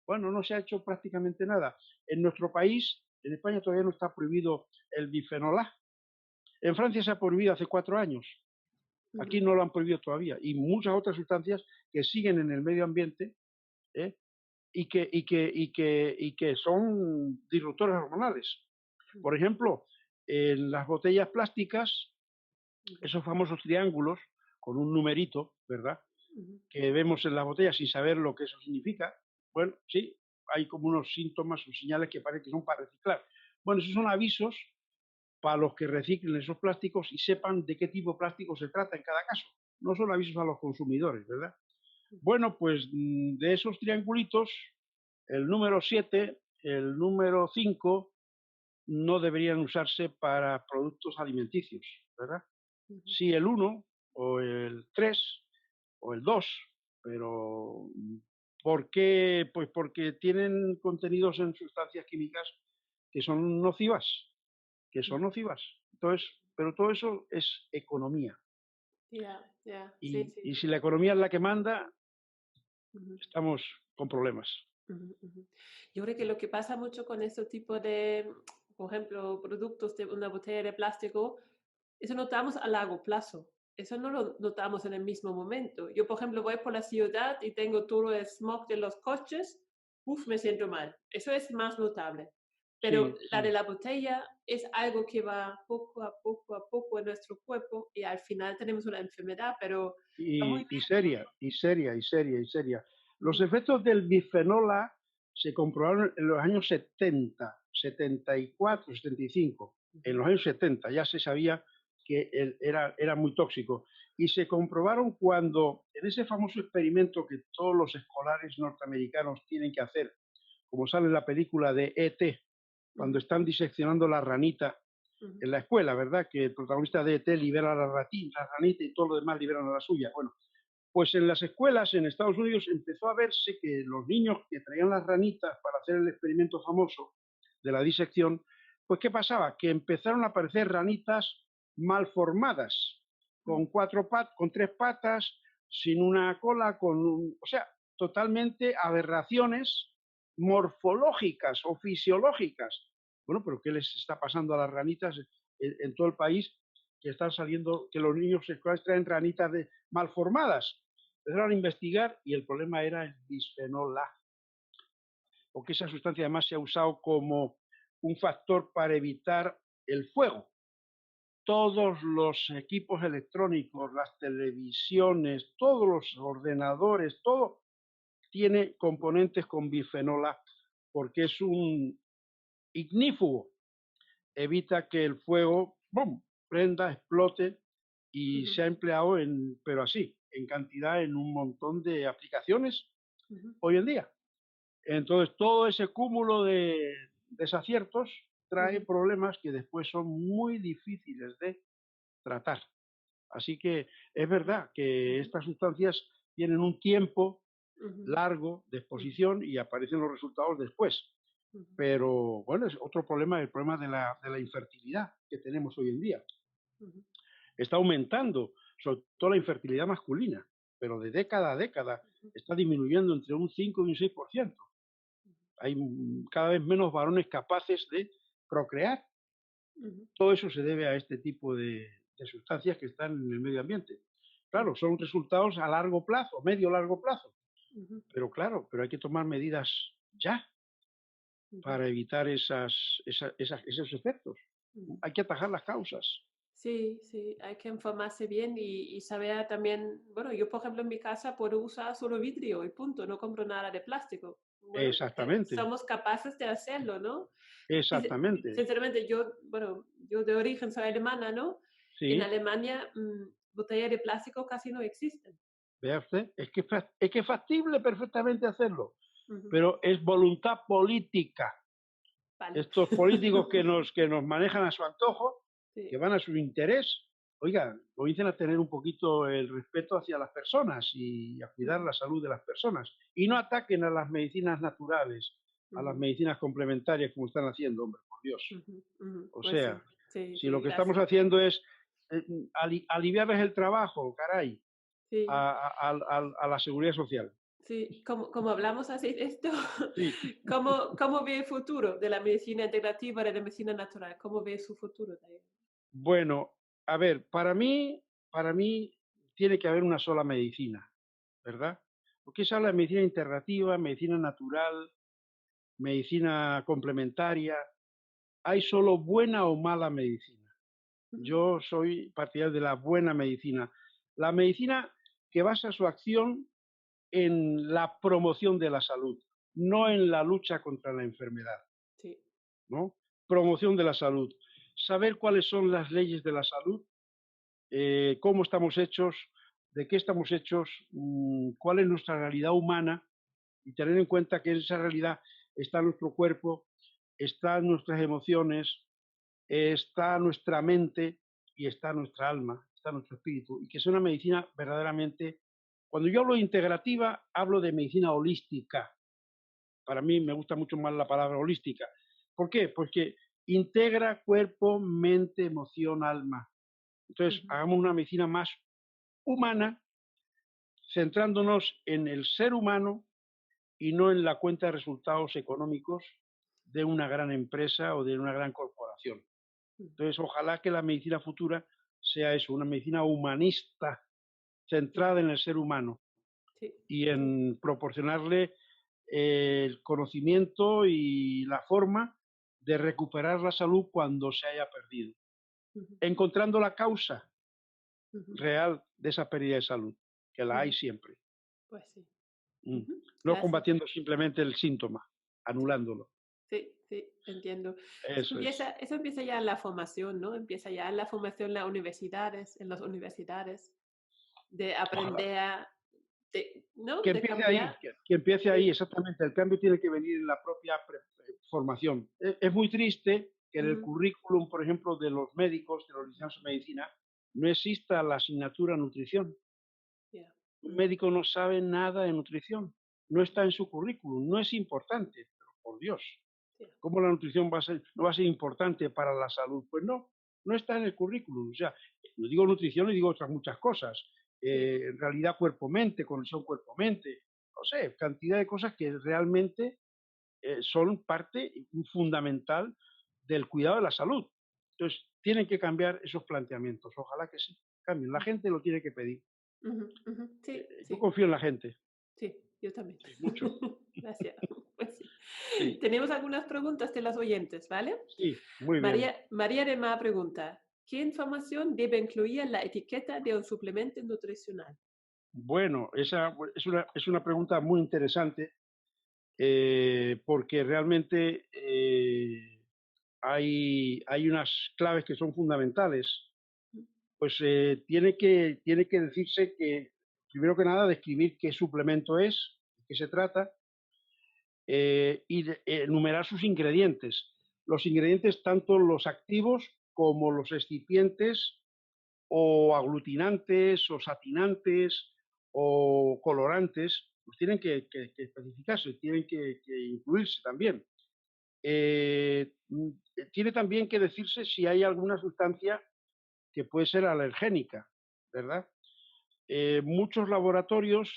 Bueno, no se ha hecho prácticamente nada. En nuestro país, en España todavía no está prohibido el bifenol A. En Francia se ha prohibido hace 4 años. Aquí Ujú, no lo han prohibido todavía. Y muchas otras sustancias que siguen en el medio ambiente, ¿eh? Y que son disruptores hormonales. Por ejemplo, en las botellas plásticas, ujú, esos famosos triángulos con un numerito, ¿verdad? ujú, Que vemos en las botellas sin saber lo que eso significa, bueno, sí, hay como unos síntomas o señales que parece que son para reciclar. Bueno, esos son avisos para los que reciclen esos plásticos y sepan de qué tipo de plástico se trata en cada caso. No son avisos a los consumidores, ¿verdad? Bueno, pues de esos triangulitos, el número 7, el número 5 no deberían usarse para productos alimenticios, ¿verdad? Ujú. Sí el uno o el 3 o el 2, pero ¿por qué? Pues porque tienen contenidos en sustancias químicas que son nocivas, que son nocivas. Entonces, pero todo eso es economía. Ya, ya, sí, Y sí. si la economía es la que manda, Ujú. estamos con problemas. Ujú, ujú. Yo creo que lo que pasa mucho con este tipo de, por ejemplo, productos de una botella de plástico, eso notamos a largo plazo. Eso no lo notamos en el mismo momento. Yo, por ejemplo, voy por la ciudad y tengo todo el smog de los coches, uf, me siento mal. Eso es más notable. Pero Sí, la de sí. la botella es algo que va poco a poco en nuestro cuerpo y al final tenemos una enfermedad, pero está muy Y bien. seria, y seria, y seria, y seria. Los Ujú, efectos del bifenol A se comprobaron en los años 70, 74, 75. En ujú, los años 70 ya se sabía que era muy tóxico. Y se comprobaron cuando, en ese famoso experimento que todos los escolares norteamericanos tienen que hacer, como sale en la película de E.T., cuando ujú, están diseccionando la ranita ujú, en la escuela, ¿verdad? Que el protagonista de E.T. libera a la ranita y todos los demás liberan a la suya. Bueno, pues en las escuelas en Estados Unidos empezó a verse que los niños que traían las ranitas para hacer el experimento famoso de la disección, pues ¿qué pasaba? Que empezaron a aparecer ranitas malformadas, ujú, con tres patas, sin una cola, o sea, totalmente aberraciones morfológicas o fisiológicas. Bueno, pero ¿qué les está pasando a las ranitas en todo el país? Que están saliendo, que los niños escolares traen ranitas malformadas. Empezaron a investigar y el problema era el bisfenol A, porque esa sustancia además se ha usado como un factor para evitar el fuego. Todos los equipos electrónicos, las televisiones, todos los ordenadores, todo tiene componentes con bisfenol A, porque es un ignífugo, evita que el fuego ¡bum!, prenda, explote, y ujú, se ha empleado pero así, en cantidad en un montón de aplicaciones ujú, hoy en día. Entonces, todo ese cúmulo de desaciertos trae ujú, problemas que después son muy difíciles de tratar. Así que es verdad que ujú, estas sustancias tienen un tiempo ujú, largo de ujú, exposición y aparecen los resultados después. ujú, Pero bueno, es otro problema, el problema de la infertilidad que tenemos hoy en día. ujú, Está aumentando, sobre todo la infertilidad masculina, pero de década a década ujú, está disminuyendo entre un 5 y un 6%. Hay cada vez menos varones capaces de procrear. ujú, Todo eso se debe a este tipo de sustancias que están en el medio ambiente. ujú, Claro, son resultados a largo plazo, medio largo plazo, ujú, pero claro, pero hay que tomar medidas ya ujú, para evitar esos efectos. ujú. Hay que atajar las causas. Sí, sí, hay que informarse bien y saber también, bueno, yo por ejemplo en mi casa puedo usar solo vidrio y punto, no compro nada de plástico. Bueno, Exactamente, somos capaces de hacerlo, ¿no? exactamente. Sinceramente, yo, bueno, yo de origen soy alemana, ¿no? En Sí, Alemania, botellas de plástico casi no existen. vea usted, es que es factible perfectamente hacerlo, Ujú, pero es voluntad política. vale. Estos políticos que nos manejan a su antojo, que Sí. van a su interés, oiga, comiencen a tener un poquito el respeto hacia las personas y a cuidar Ujú, la salud de las personas. Y no ataquen a las medicinas naturales, a las ujú, medicinas complementarias como están haciendo, hombre, por Dios. ujú, ujú. O Pues sí, sea, sí, si lo sí, que estamos gracias. haciendo es aliviarles el trabajo, caray, Sí. a la seguridad social. Sí, como hablamos así de esto, Sí, ¿cómo ve el futuro de la medicina integrativa, de la medicina natural? ¿Cómo ve su futuro también? bueno, a ver, para mí tiene que haber una sola medicina, ¿verdad? Porque se habla de medicina integrativa, medicina natural, medicina complementaria. ¿Hay solo buena o mala medicina? Ujú, Yo soy partidario de la buena medicina. La medicina que basa su acción en la promoción de la salud. no en la lucha contra la enfermedad, Sí. ¿no? Promoción de la salud. Saber cuáles son las leyes de la salud, cómo estamos hechos, de qué estamos hechos, cuál es nuestra realidad humana y tener en cuenta que en esa realidad está nuestro cuerpo, están nuestras emociones, está nuestra mente y está nuestra alma, está nuestro espíritu, y que es una medicina verdaderamente, cuando yo hablo de integrativa, hablo de medicina holística. Para mí me gusta mucho más la palabra holística. ¿Por qué? Porque integra cuerpo, mente, emoción, alma. Entonces, hagamos una medicina más humana, centrándonos en el ser humano y no en la cuenta de resultados económicos de una gran empresa o de una gran corporación. Entonces, ojalá que la medicina futura sea eso, una medicina humanista, centrada en el ser humano Sí. y en proporcionarle el conocimiento y la forma de recuperar la salud cuando se haya perdido, encontrando la causa real de esa pérdida de salud, que la hay siempre. Pues sí. No Gracias. combatiendo simplemente el síntoma, anulándolo. Sí, sí, entiendo. Eso es. Eso empieza ya en la formación, ¿no? Empieza ya en la formación en las universidades, de Ojalá. aprender ¿no? Que De empiece ahí, cambiar. que empiece ahí, Sí. exactamente. El cambio tiene que venir en la propia formación. Es muy triste que en el currículum, por ejemplo, de los médicos, de los licenciados en medicina, no exista la asignatura nutrición. Yeah. Un médico no sabe nada de nutrición, no está en su currículum, no es importante, pero por Dios, Yeah. ¿cómo la nutrición no va a ser importante para la salud? Pues no, no está en el currículum. O sea, no digo nutrición y digo otras muchas cosas. En realidad cuerpo-mente, conexión cuerpo-mente, no sé, cantidad de cosas que realmente son parte fundamental del cuidado de la salud. Entonces, tienen que cambiar esos planteamientos. Ojalá que sí, cambien. La gente lo tiene que pedir. Sí, Yo sí, confío en la gente. sí, yo también. Sí, mucho. Gracias. Pues sí. Sí, Tenemos algunas preguntas de los oyentes, ¿vale? sí, muy bien. María de Mar pregunta, ¿qué información debe incluir en la etiqueta de un suplemento nutricional? Bueno, esa es una pregunta muy interesante porque realmente hay unas claves que son fundamentales. Pues tiene que decirse que, primero que nada, describir qué suplemento es, de qué se trata, y enumerar sus ingredientes. Los ingredientes, tanto los activos como los excipientes o aglutinantes o satinantes o colorantes, pues tienen que especificarse, tienen que incluirse también. Tiene también que decirse si hay alguna sustancia que puede ser alergénica, ¿verdad? Muchos laboratorios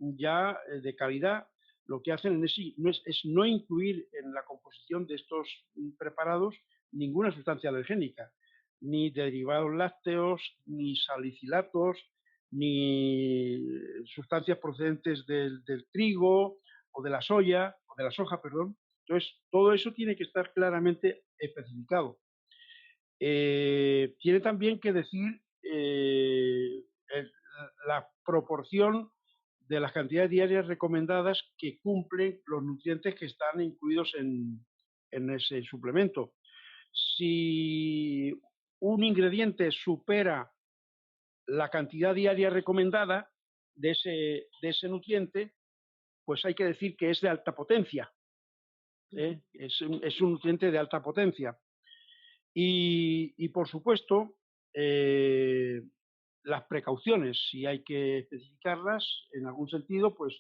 ya de calidad lo que hacen es no incluir en la composición de estos preparados ninguna sustancia alergénica, ni derivados lácteos, ni salicilatos, ni sustancias procedentes del trigo o de la soya, o de la soja, perdón. Entonces, todo eso tiene que estar claramente especificado. Tiene también que decir la proporción de las cantidades diarias recomendadas que cumplen los nutrientes que están incluidos en ese suplemento. Si un ingrediente supera la cantidad diaria recomendada de ese nutriente, pues hay que decir que es de alta potencia. Es un nutriente de alta potencia. Y por supuesto, las precauciones, si hay que especificarlas en algún sentido, pues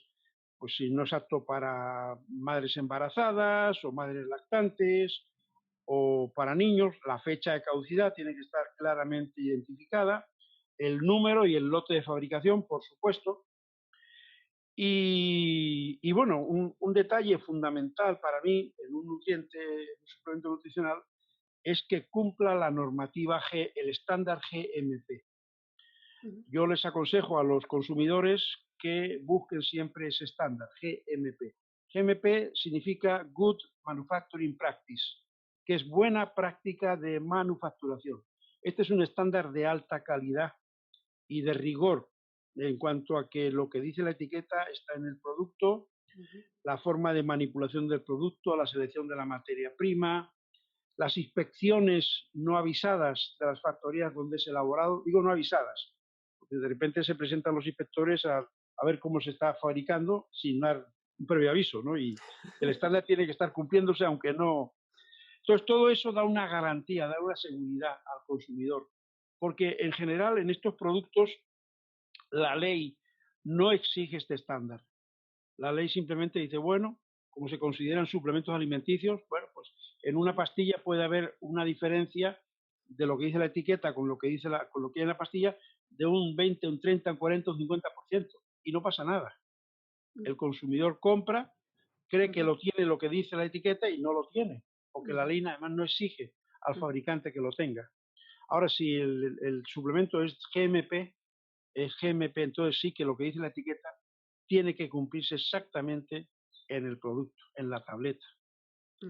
si no es apto para madres embarazadas o madres lactantes o para niños, la fecha de caducidad tiene que estar claramente identificada, el número y el lote de fabricación, por supuesto. Y bueno, un detalle fundamental para mí en un nutriente, un suplemento nutricional, es que cumpla la normativa el estándar GMP. Yo les aconsejo a los consumidores que busquen siempre ese estándar, GMP. GMP significa Good Manufacturing Practice, que es buena práctica de manufacturación. Este es un estándar de alta calidad y de rigor en cuanto a que lo que dice la etiqueta está en el producto Ujú. la forma de manipulación del producto, la selección de la materia prima, las inspecciones no avisadas de las factorías donde es elaborado, digo no avisadas, porque de repente se presentan los inspectores a ver cómo se está fabricando sin dar un previo aviso, ¿no? Y el estándar tiene que estar cumpliéndose aunque no. Entonces, todo eso da una garantía, da una seguridad al consumidor, porque en general en estos productos la ley no exige este estándar. La ley simplemente dice, bueno, como se consideran suplementos alimenticios, bueno, pues en una pastilla puede haber una diferencia de lo que dice la etiqueta con lo que dice con lo que hay en la pastilla de un 20, un 30, un 40, un 50%, y no pasa nada. El consumidor compra, cree que Ujú, lo tiene lo que dice la etiqueta y no lo tiene, porque la ujú, ley además no exige al ujú, fabricante que lo tenga. Ahora, si el suplemento es GMP, entonces sí que lo que dice la etiqueta tiene que cumplirse exactamente en el producto, en la tableta.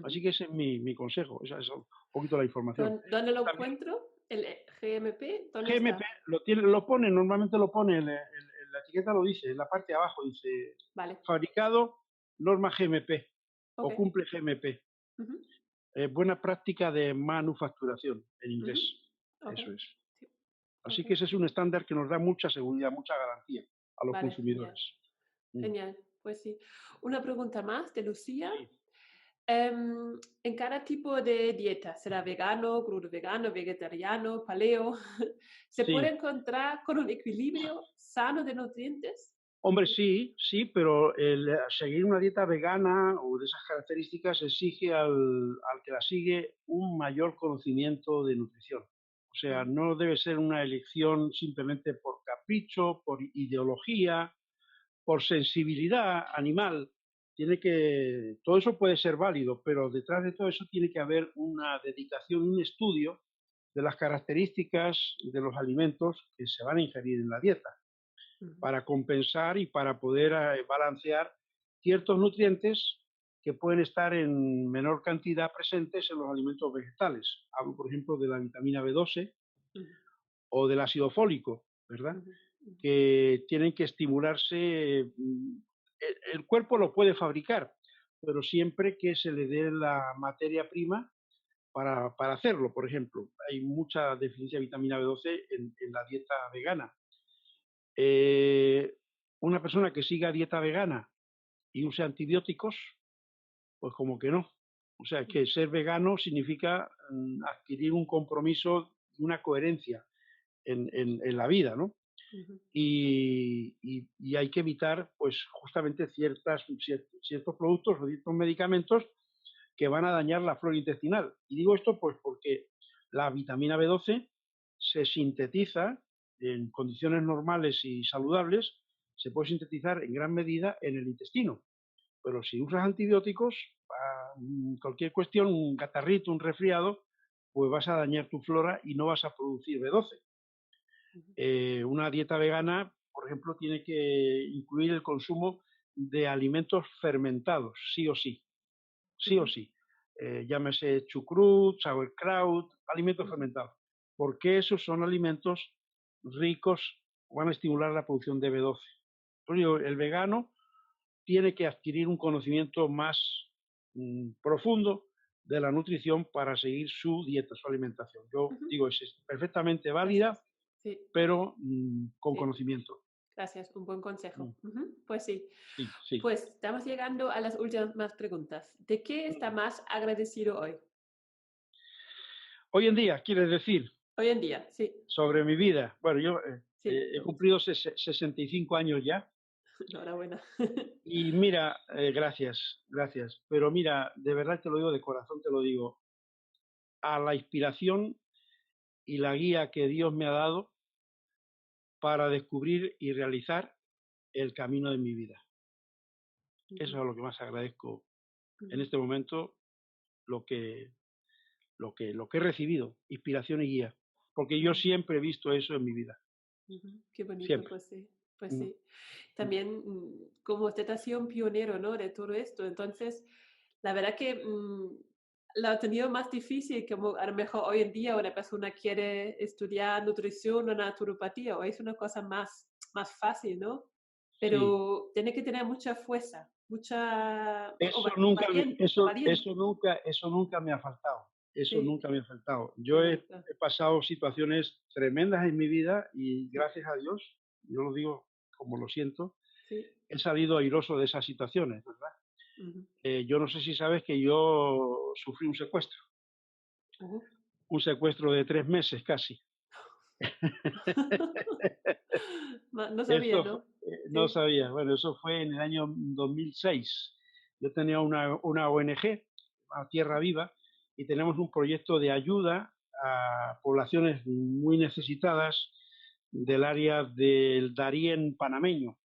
Así ujú. que ese es mi consejo, esa es un poquito la información. ¿Dónde lo También encuentro? ¿El GMP? ¿Dónde GMP está? lo pone, normalmente lo pone, la etiqueta lo dice, en la parte de abajo dice Vale. fabricado norma GMP Ok. o cumple GMP. Ujú, Buena práctica de manufacturación en ujú. inglés. Ok. Eso es. Sí, Así ok. que ese es un estándar que nos da mucha seguridad, mucha garantía a los Vale, genial. consumidores. Mm, Genial. Pues sí. Una pregunta más de Lucía. sí, En cada tipo de dieta, será vegano, crudo vegano, vegetariano, paleo, ¿se puede sí. encontrar con un equilibrio sano de nutrientes? Hombre, sí, sí, pero seguir una dieta vegana o de esas características exige al que la sigue un mayor conocimiento de nutrición. O sea, Ujú, no debe ser una elección simplemente por capricho, por ideología, por sensibilidad animal. Todo eso puede ser válido, pero detrás de todo eso tiene que haber una dedicación, un estudio de las características de los alimentos que se van a ingerir en la dieta ujú, para compensar y para poder balancear ciertos nutrientes que pueden estar en menor cantidad presentes en los alimentos vegetales. Hablo, por ejemplo, de la vitamina B12 ujú, o del ácido fólico, ¿verdad? ujú, ujú, Que tienen que estimularse. El cuerpo lo puede fabricar, pero siempre que se le dé la materia prima para hacerlo. Por ejemplo, hay mucha deficiencia de vitamina B12 en la dieta vegana. Eh, una persona que siga dieta vegana y use antibióticos, pues como que no. O sea, que ser vegano significa adquirir un compromiso y una coherencia en la vida, ¿no? ujú, Y hay que evitar, pues, justamente ciertos productos o ciertos medicamentos que van a dañar la flora intestinal. Y digo esto, pues, porque la vitamina B12 se sintetiza en condiciones normales y saludables, se puede sintetizar en gran medida en el intestino. Pero si usas antibióticos, cualquier cuestión, un catarrito, un resfriado, pues vas a dañar tu flora y no vas a producir B12. ujú, Una dieta vegana, por ejemplo, tiene que incluir el consumo de alimentos fermentados, sí o sí, sí o ujú, sí. Llámese chucrut, sauerkraut, alimentos ujú, fermentados, porque esos son alimentos ricos, van a estimular la producción de B12. Por ello, el vegano tiene que adquirir un conocimiento más profundo de la nutrición para seguir su dieta, su alimentación. Yo ujú. digo, es perfectamente válida, Gracias. Sí, pero con sí, conocimiento. gracias. Un buen Mm, consejo. Ujú, pues sí. sí, sí. Pues estamos llegando a las últimas preguntas. ¿De qué está Mm. más agradecido hoy? Hoy en día, quieres decir, Hoy en día, sí. sobre mi vida. Bueno, yo Sí, he lo mismo. cumplido 65 años ya Enhorabuena. y mira, gracias, gracias. Pero mira, de verdad te lo digo de corazón, te lo digo, a la inspiración y la guía que Dios me ha dado para descubrir y realizar el camino de mi vida. Eso Ujú, es lo que más agradezco en ujú, este momento, lo que, lo que he recibido, inspiración y guía. Porque yo ujú, siempre he visto eso en mi vida, ujú. Qué bonito, siempre. pues sí. Pues Mm, sí. mm. También, como usted ha sido un pionero, ¿no? De todo esto. Entonces, la verdad que lo ha tenido más difícil, como a lo mejor hoy en día una persona quiere estudiar nutrición o naturopatía, o es una cosa más fácil, ¿no? Sí, Pero tiene que tener mucha fuerza. mucha Eso nunca, valiente. eso nunca me ha faltado. Eso Sí, nunca me ha faltado. qué Yo bonito. he pasado situaciones tremendas en mi vida y Sí, gracias a Dios, yo lo digo como lo siento, sí. he salido airoso de esas situaciones, ¿verdad? Ujú, Yo no sé si sabes que yo sufrí ujú. un secuestro de 3 meses casi. No sabía, Esto ¿no? no Sí. sabía. Bueno, eso fue en el año 2006. Yo tenía una ONG, a Tierra Viva, y tenemos un proyecto de ayuda a poblaciones muy necesitadas del área del Darién panameño.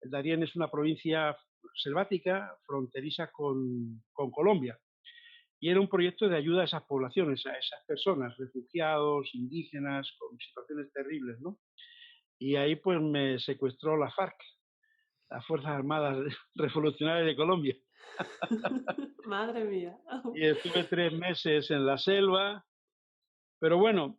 El Darién es una provincia selvática fronteriza con Colombia. Y era un proyecto de ayuda a esas poblaciones, a esas personas, refugiados, indígenas, con situaciones terribles, ¿no? Y ahí pues me secuestró la FARC, las Fuerzas Armadas Revolucionarias de Colombia. Madre mía. Y estuve 3 meses en la selva, pero bueno,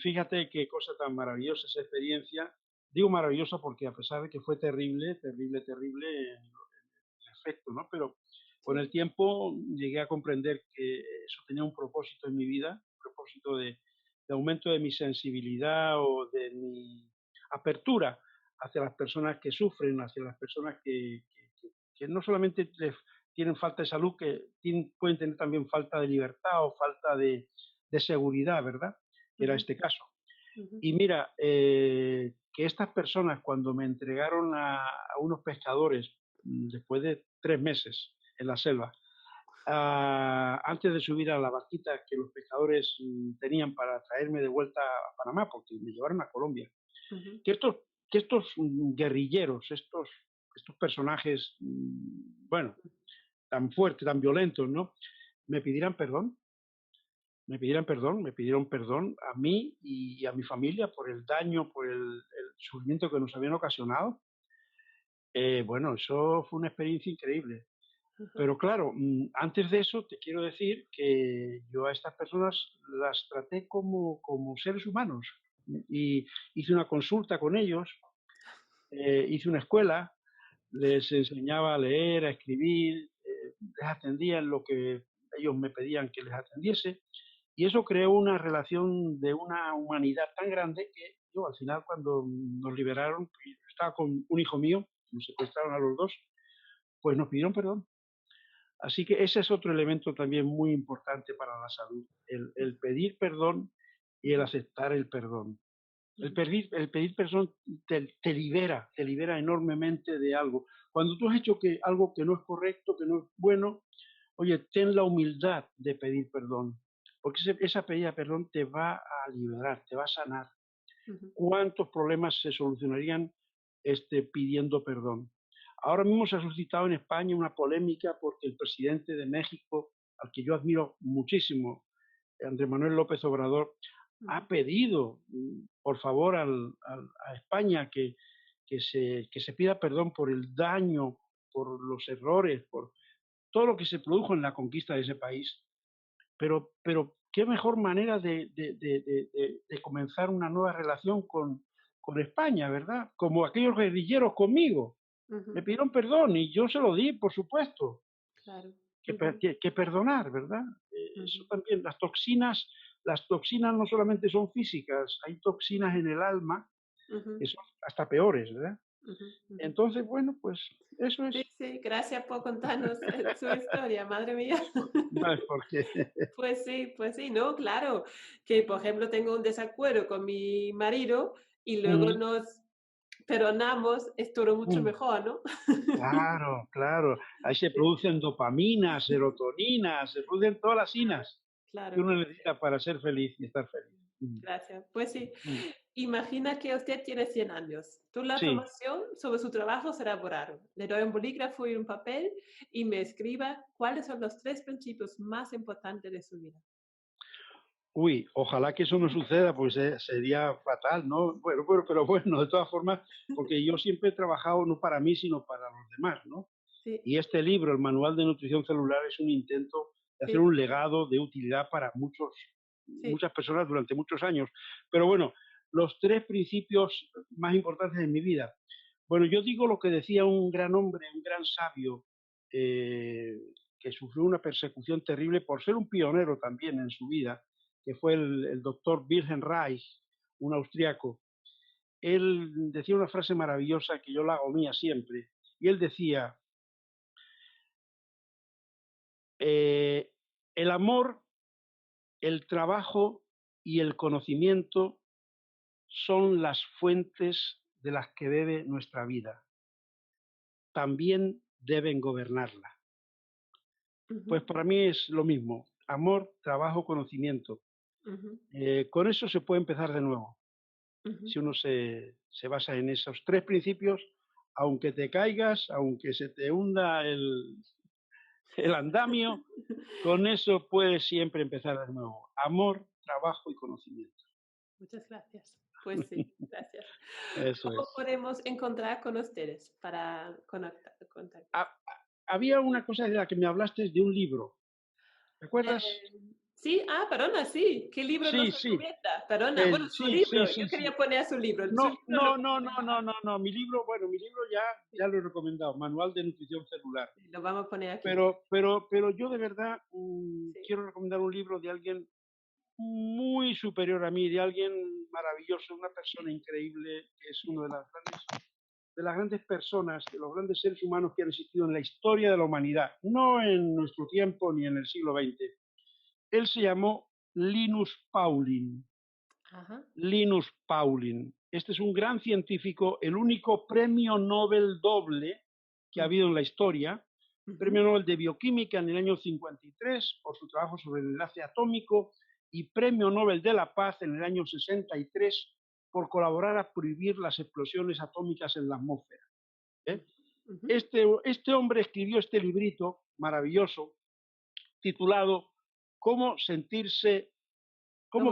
fíjate qué cosa tan maravillosa esa experiencia. Digo maravillosa porque a pesar de que fue terrible, terrible, terrible el efecto, ¿no? Pero con Sí. el tiempo llegué a comprender que eso tenía un propósito en mi vida, un propósito de aumento de mi sensibilidad o de mi apertura hacia las personas que sufren, hacia las personas que no solamente tienen falta de salud, que pueden tener también falta de libertad o falta de seguridad, ¿verdad? Que era Ujú, este caso. ujú, Y mira, que estas personas cuando me entregaron a unos pescadores después de 3 meses en la selva, antes de subir a la barquita que los pescadores tenían para traerme de vuelta a Panamá, porque me llevaron a Colombia, ujú. que estos, que estos guerrilleros, estos personajes, bueno, tan fuertes, tan violentos, ¿no? Me pidieran perdón, me pidieron perdón a mí y a mi familia por el daño, por el sufrimiento que nos habían ocasionado. Bueno, eso fue una experiencia increíble. Ajá. Pero claro, antes de eso te quiero decir que yo a estas personas las traté como seres humanos y hice una consulta con ellos, hice una escuela, les enseñaba a leer, a escribir, les atendía en lo que ellos me pedían que les atendiese y eso creó una relación de una humanidad tan grande que yo al final cuando nos liberaron, estaba con un hijo mío, nos secuestraron a los dos, pues nos pidieron perdón. Así que ese es otro elemento también muy importante para la salud, el pedir perdón y el Ujú, aceptar el perdón. ujú. El pedir perdón te libera enormemente de algo. Cuando tú has hecho algo que no es correcto, que no es bueno, oye, ten la humildad de pedir perdón, porque esa pedida de perdón te va a liberar, te va a sanar. Ujú, ¿Cuántos problemas se solucionarían pidiendo perdón? Ahora mismo se ha suscitado en España una polémica porque el presidente de México, al que yo admiro muchísimo, Andrés Manuel López Obrador, ujú, ha pedido, por favor, a España que se pida perdón por el daño, por los errores, por todo lo que se produjo en la conquista de ese país. Pero qué mejor manera de comenzar una nueva relación con España, ¿verdad? Como aquellos guerrilleros conmigo. ujú. Me pidieron perdón y yo se lo di, por supuesto, Claro. Ujú, que perdonar, ¿verdad? Eso ujú, también, las toxinas no solamente son físicas, hay toxinas en el alma ujú, que son hasta peores, ¿verdad? ujú, ujú. Entonces, bueno, pues eso es. Sí, sí, gracias por contarnos su historia, madre mía. No es porque. Pues sí, no, claro, que por ejemplo tengo un desacuerdo con mi marido y luego Mm, nos perdonamos, es todo mucho mm. mejor, ¿no? Claro, claro. Ahí se producen dopamina, serotonina, se producen todas las inas que Claro, uno necesita para ser feliz y estar feliz. gracias. Pues sí, Mm. imagina que usted tiene 100 años. Toda la Sí. información sobre su trabajo será borrado. Le doy un bolígrafo y un papel y me escriba cuáles son los 3 principios más importantes de su vida. Uy, ojalá que eso no suceda, pues sería fatal, ¿no? Bueno, pero bueno, de todas formas, porque yo siempre he trabajado no para mí, sino para los demás, ¿no? Sí, Y este libro, el Manual de Nutrición Celular, es un intento de hacer sí, un legado de utilidad para sí. muchas personas durante muchos años. Pero bueno, los 3 principios más importantes de mi vida. Bueno, yo digo lo que decía un gran hombre, un gran sabio, que sufrió una persecución terrible por ser un pionero también en su vida, que fue el doctor Wilhelm Reich, un austriaco. Él decía una frase maravillosa que yo la hago mía siempre, y él decía, el amor, el trabajo y el conocimiento son las fuentes de las que bebe nuestra vida. También deben gobernarla. Pues para mí es lo mismo, amor, trabajo, conocimiento. Con eso se puede empezar de nuevo. Si uno se basa en esos 3 principios, aunque te caigas, aunque se te hunda el andamio, con eso puedes siempre empezar de nuevo. Amor, trabajo y conocimiento. Muchas gracias. Pues sí, gracias. Eso ¿Cómo es. podemos encontrar con ustedes para contactar? Había una cosa de la que me hablaste de un libro. ¿Te acuerdas? Sí, perdona, sí. ¿Qué libro nos Sí. recomienda? Perdona, bueno, su libro. Yo quería poner su libro. No. Mi libro ya lo he recomendado, Manual de Nutrición Celular. Lo vamos a poner aquí. Pero yo de verdad quiero recomendar un libro de alguien muy superior a mí, de alguien maravilloso, una persona increíble, que es uno de las grandes personas, de los grandes seres humanos que han existido en la historia de la humanidad, no en nuestro tiempo ni en el siglo XX. Él se llamó Linus Pauling. Linus Pauling. Este es un gran científico, el único premio Nobel doble que ha habido en la historia. Premio Nobel de Bioquímica en el año 53 por su trabajo sobre el enlace atómico y Premio Nobel de la Paz en el año 63 por colaborar a prohibir las explosiones atómicas en la atmósfera. Este hombre escribió este librito maravilloso titulado Cómo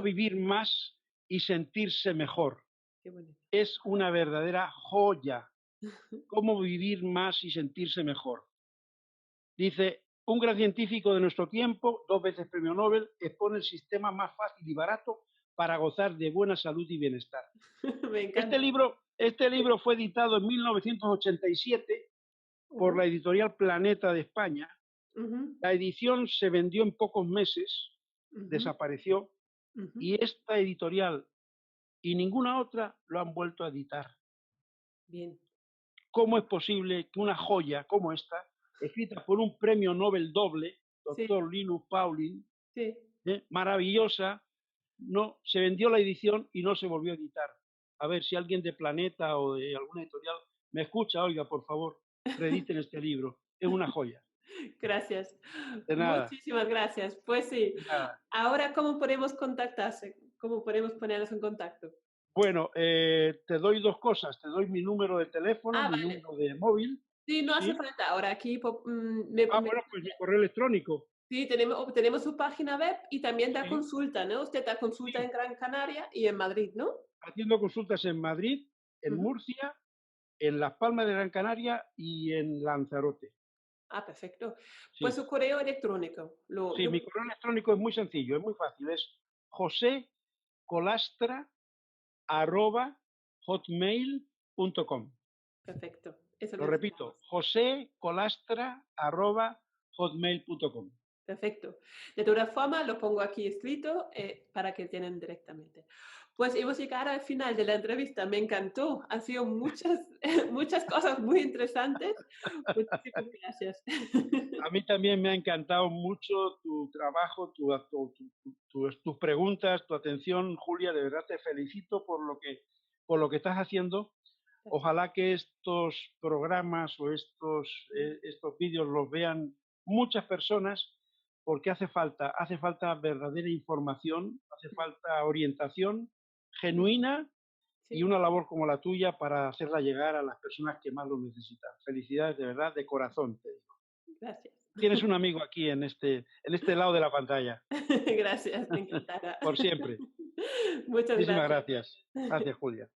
vivir más y sentirse mejor. Es una verdadera joya. Cómo vivir más y sentirse mejor. Dice, un gran científico de nuestro tiempo, 2 veces premio Nobel, expone el sistema más fácil y barato para gozar de buena salud y bienestar. Me encanta. Este libro fue editado en 1987 por la editorial Planeta de España. La edición se vendió en pocos meses, desapareció, y esta editorial y ninguna otra lo han vuelto a editar. Bien. ¿Cómo es posible que una joya como esta, escrita por un premio Nobel doble, doctor Linus Pauling, maravillosa, no se vendió la edición y no se volvió a editar? A ver si alguien de Planeta o de alguna editorial me escucha, oiga, por favor, reediten este libro. Es una joya. Gracias. De nada. Muchísimas gracias. Pues sí. Ahora, ¿cómo podemos contactarse? ¿Cómo podemos ponernos en contacto? Bueno, te doy 2 cosas. Te doy mi número de teléfono, mi número de móvil. Sí, no hace falta. Ahora aquí... pues mi correo electrónico. Sí, tenemos su página web y también da consulta, ¿no? Usted da consulta en Gran Canaria y en Madrid, ¿no? Haciendo consultas en Madrid, en Murcia, en Las Palmas de Gran Canaria y en Lanzarote. Perfecto. Pues su correo electrónico. Mi correo electrónico es muy sencillo, es muy fácil. Es josecolastra@hotmail.com. Perfecto. Lo repito, josecolastra@hotmail.com. Perfecto. De todas formas, lo pongo aquí escrito para que tienen directamente. Pues hemos llegado al final de la entrevista. Me encantó. Han sido muchas cosas muy interesantes. Muchísimas gracias. A mí también me ha encantado mucho tu trabajo, tus preguntas, tu atención, Julia. De verdad te felicito por lo que estás haciendo. Ojalá que estos programas o estos vídeos los vean muchas personas, porque hace falta verdadera información, hace falta orientación genuina y una labor como la tuya para hacerla llegar a las personas que más lo necesitan. Felicidades, de verdad, de corazón, te digo. Gracias. Tienes un amigo aquí en este lado de la pantalla. Gracias, me encantará. Por siempre. Muchas Muchísimas gracias. Gracias, Julia.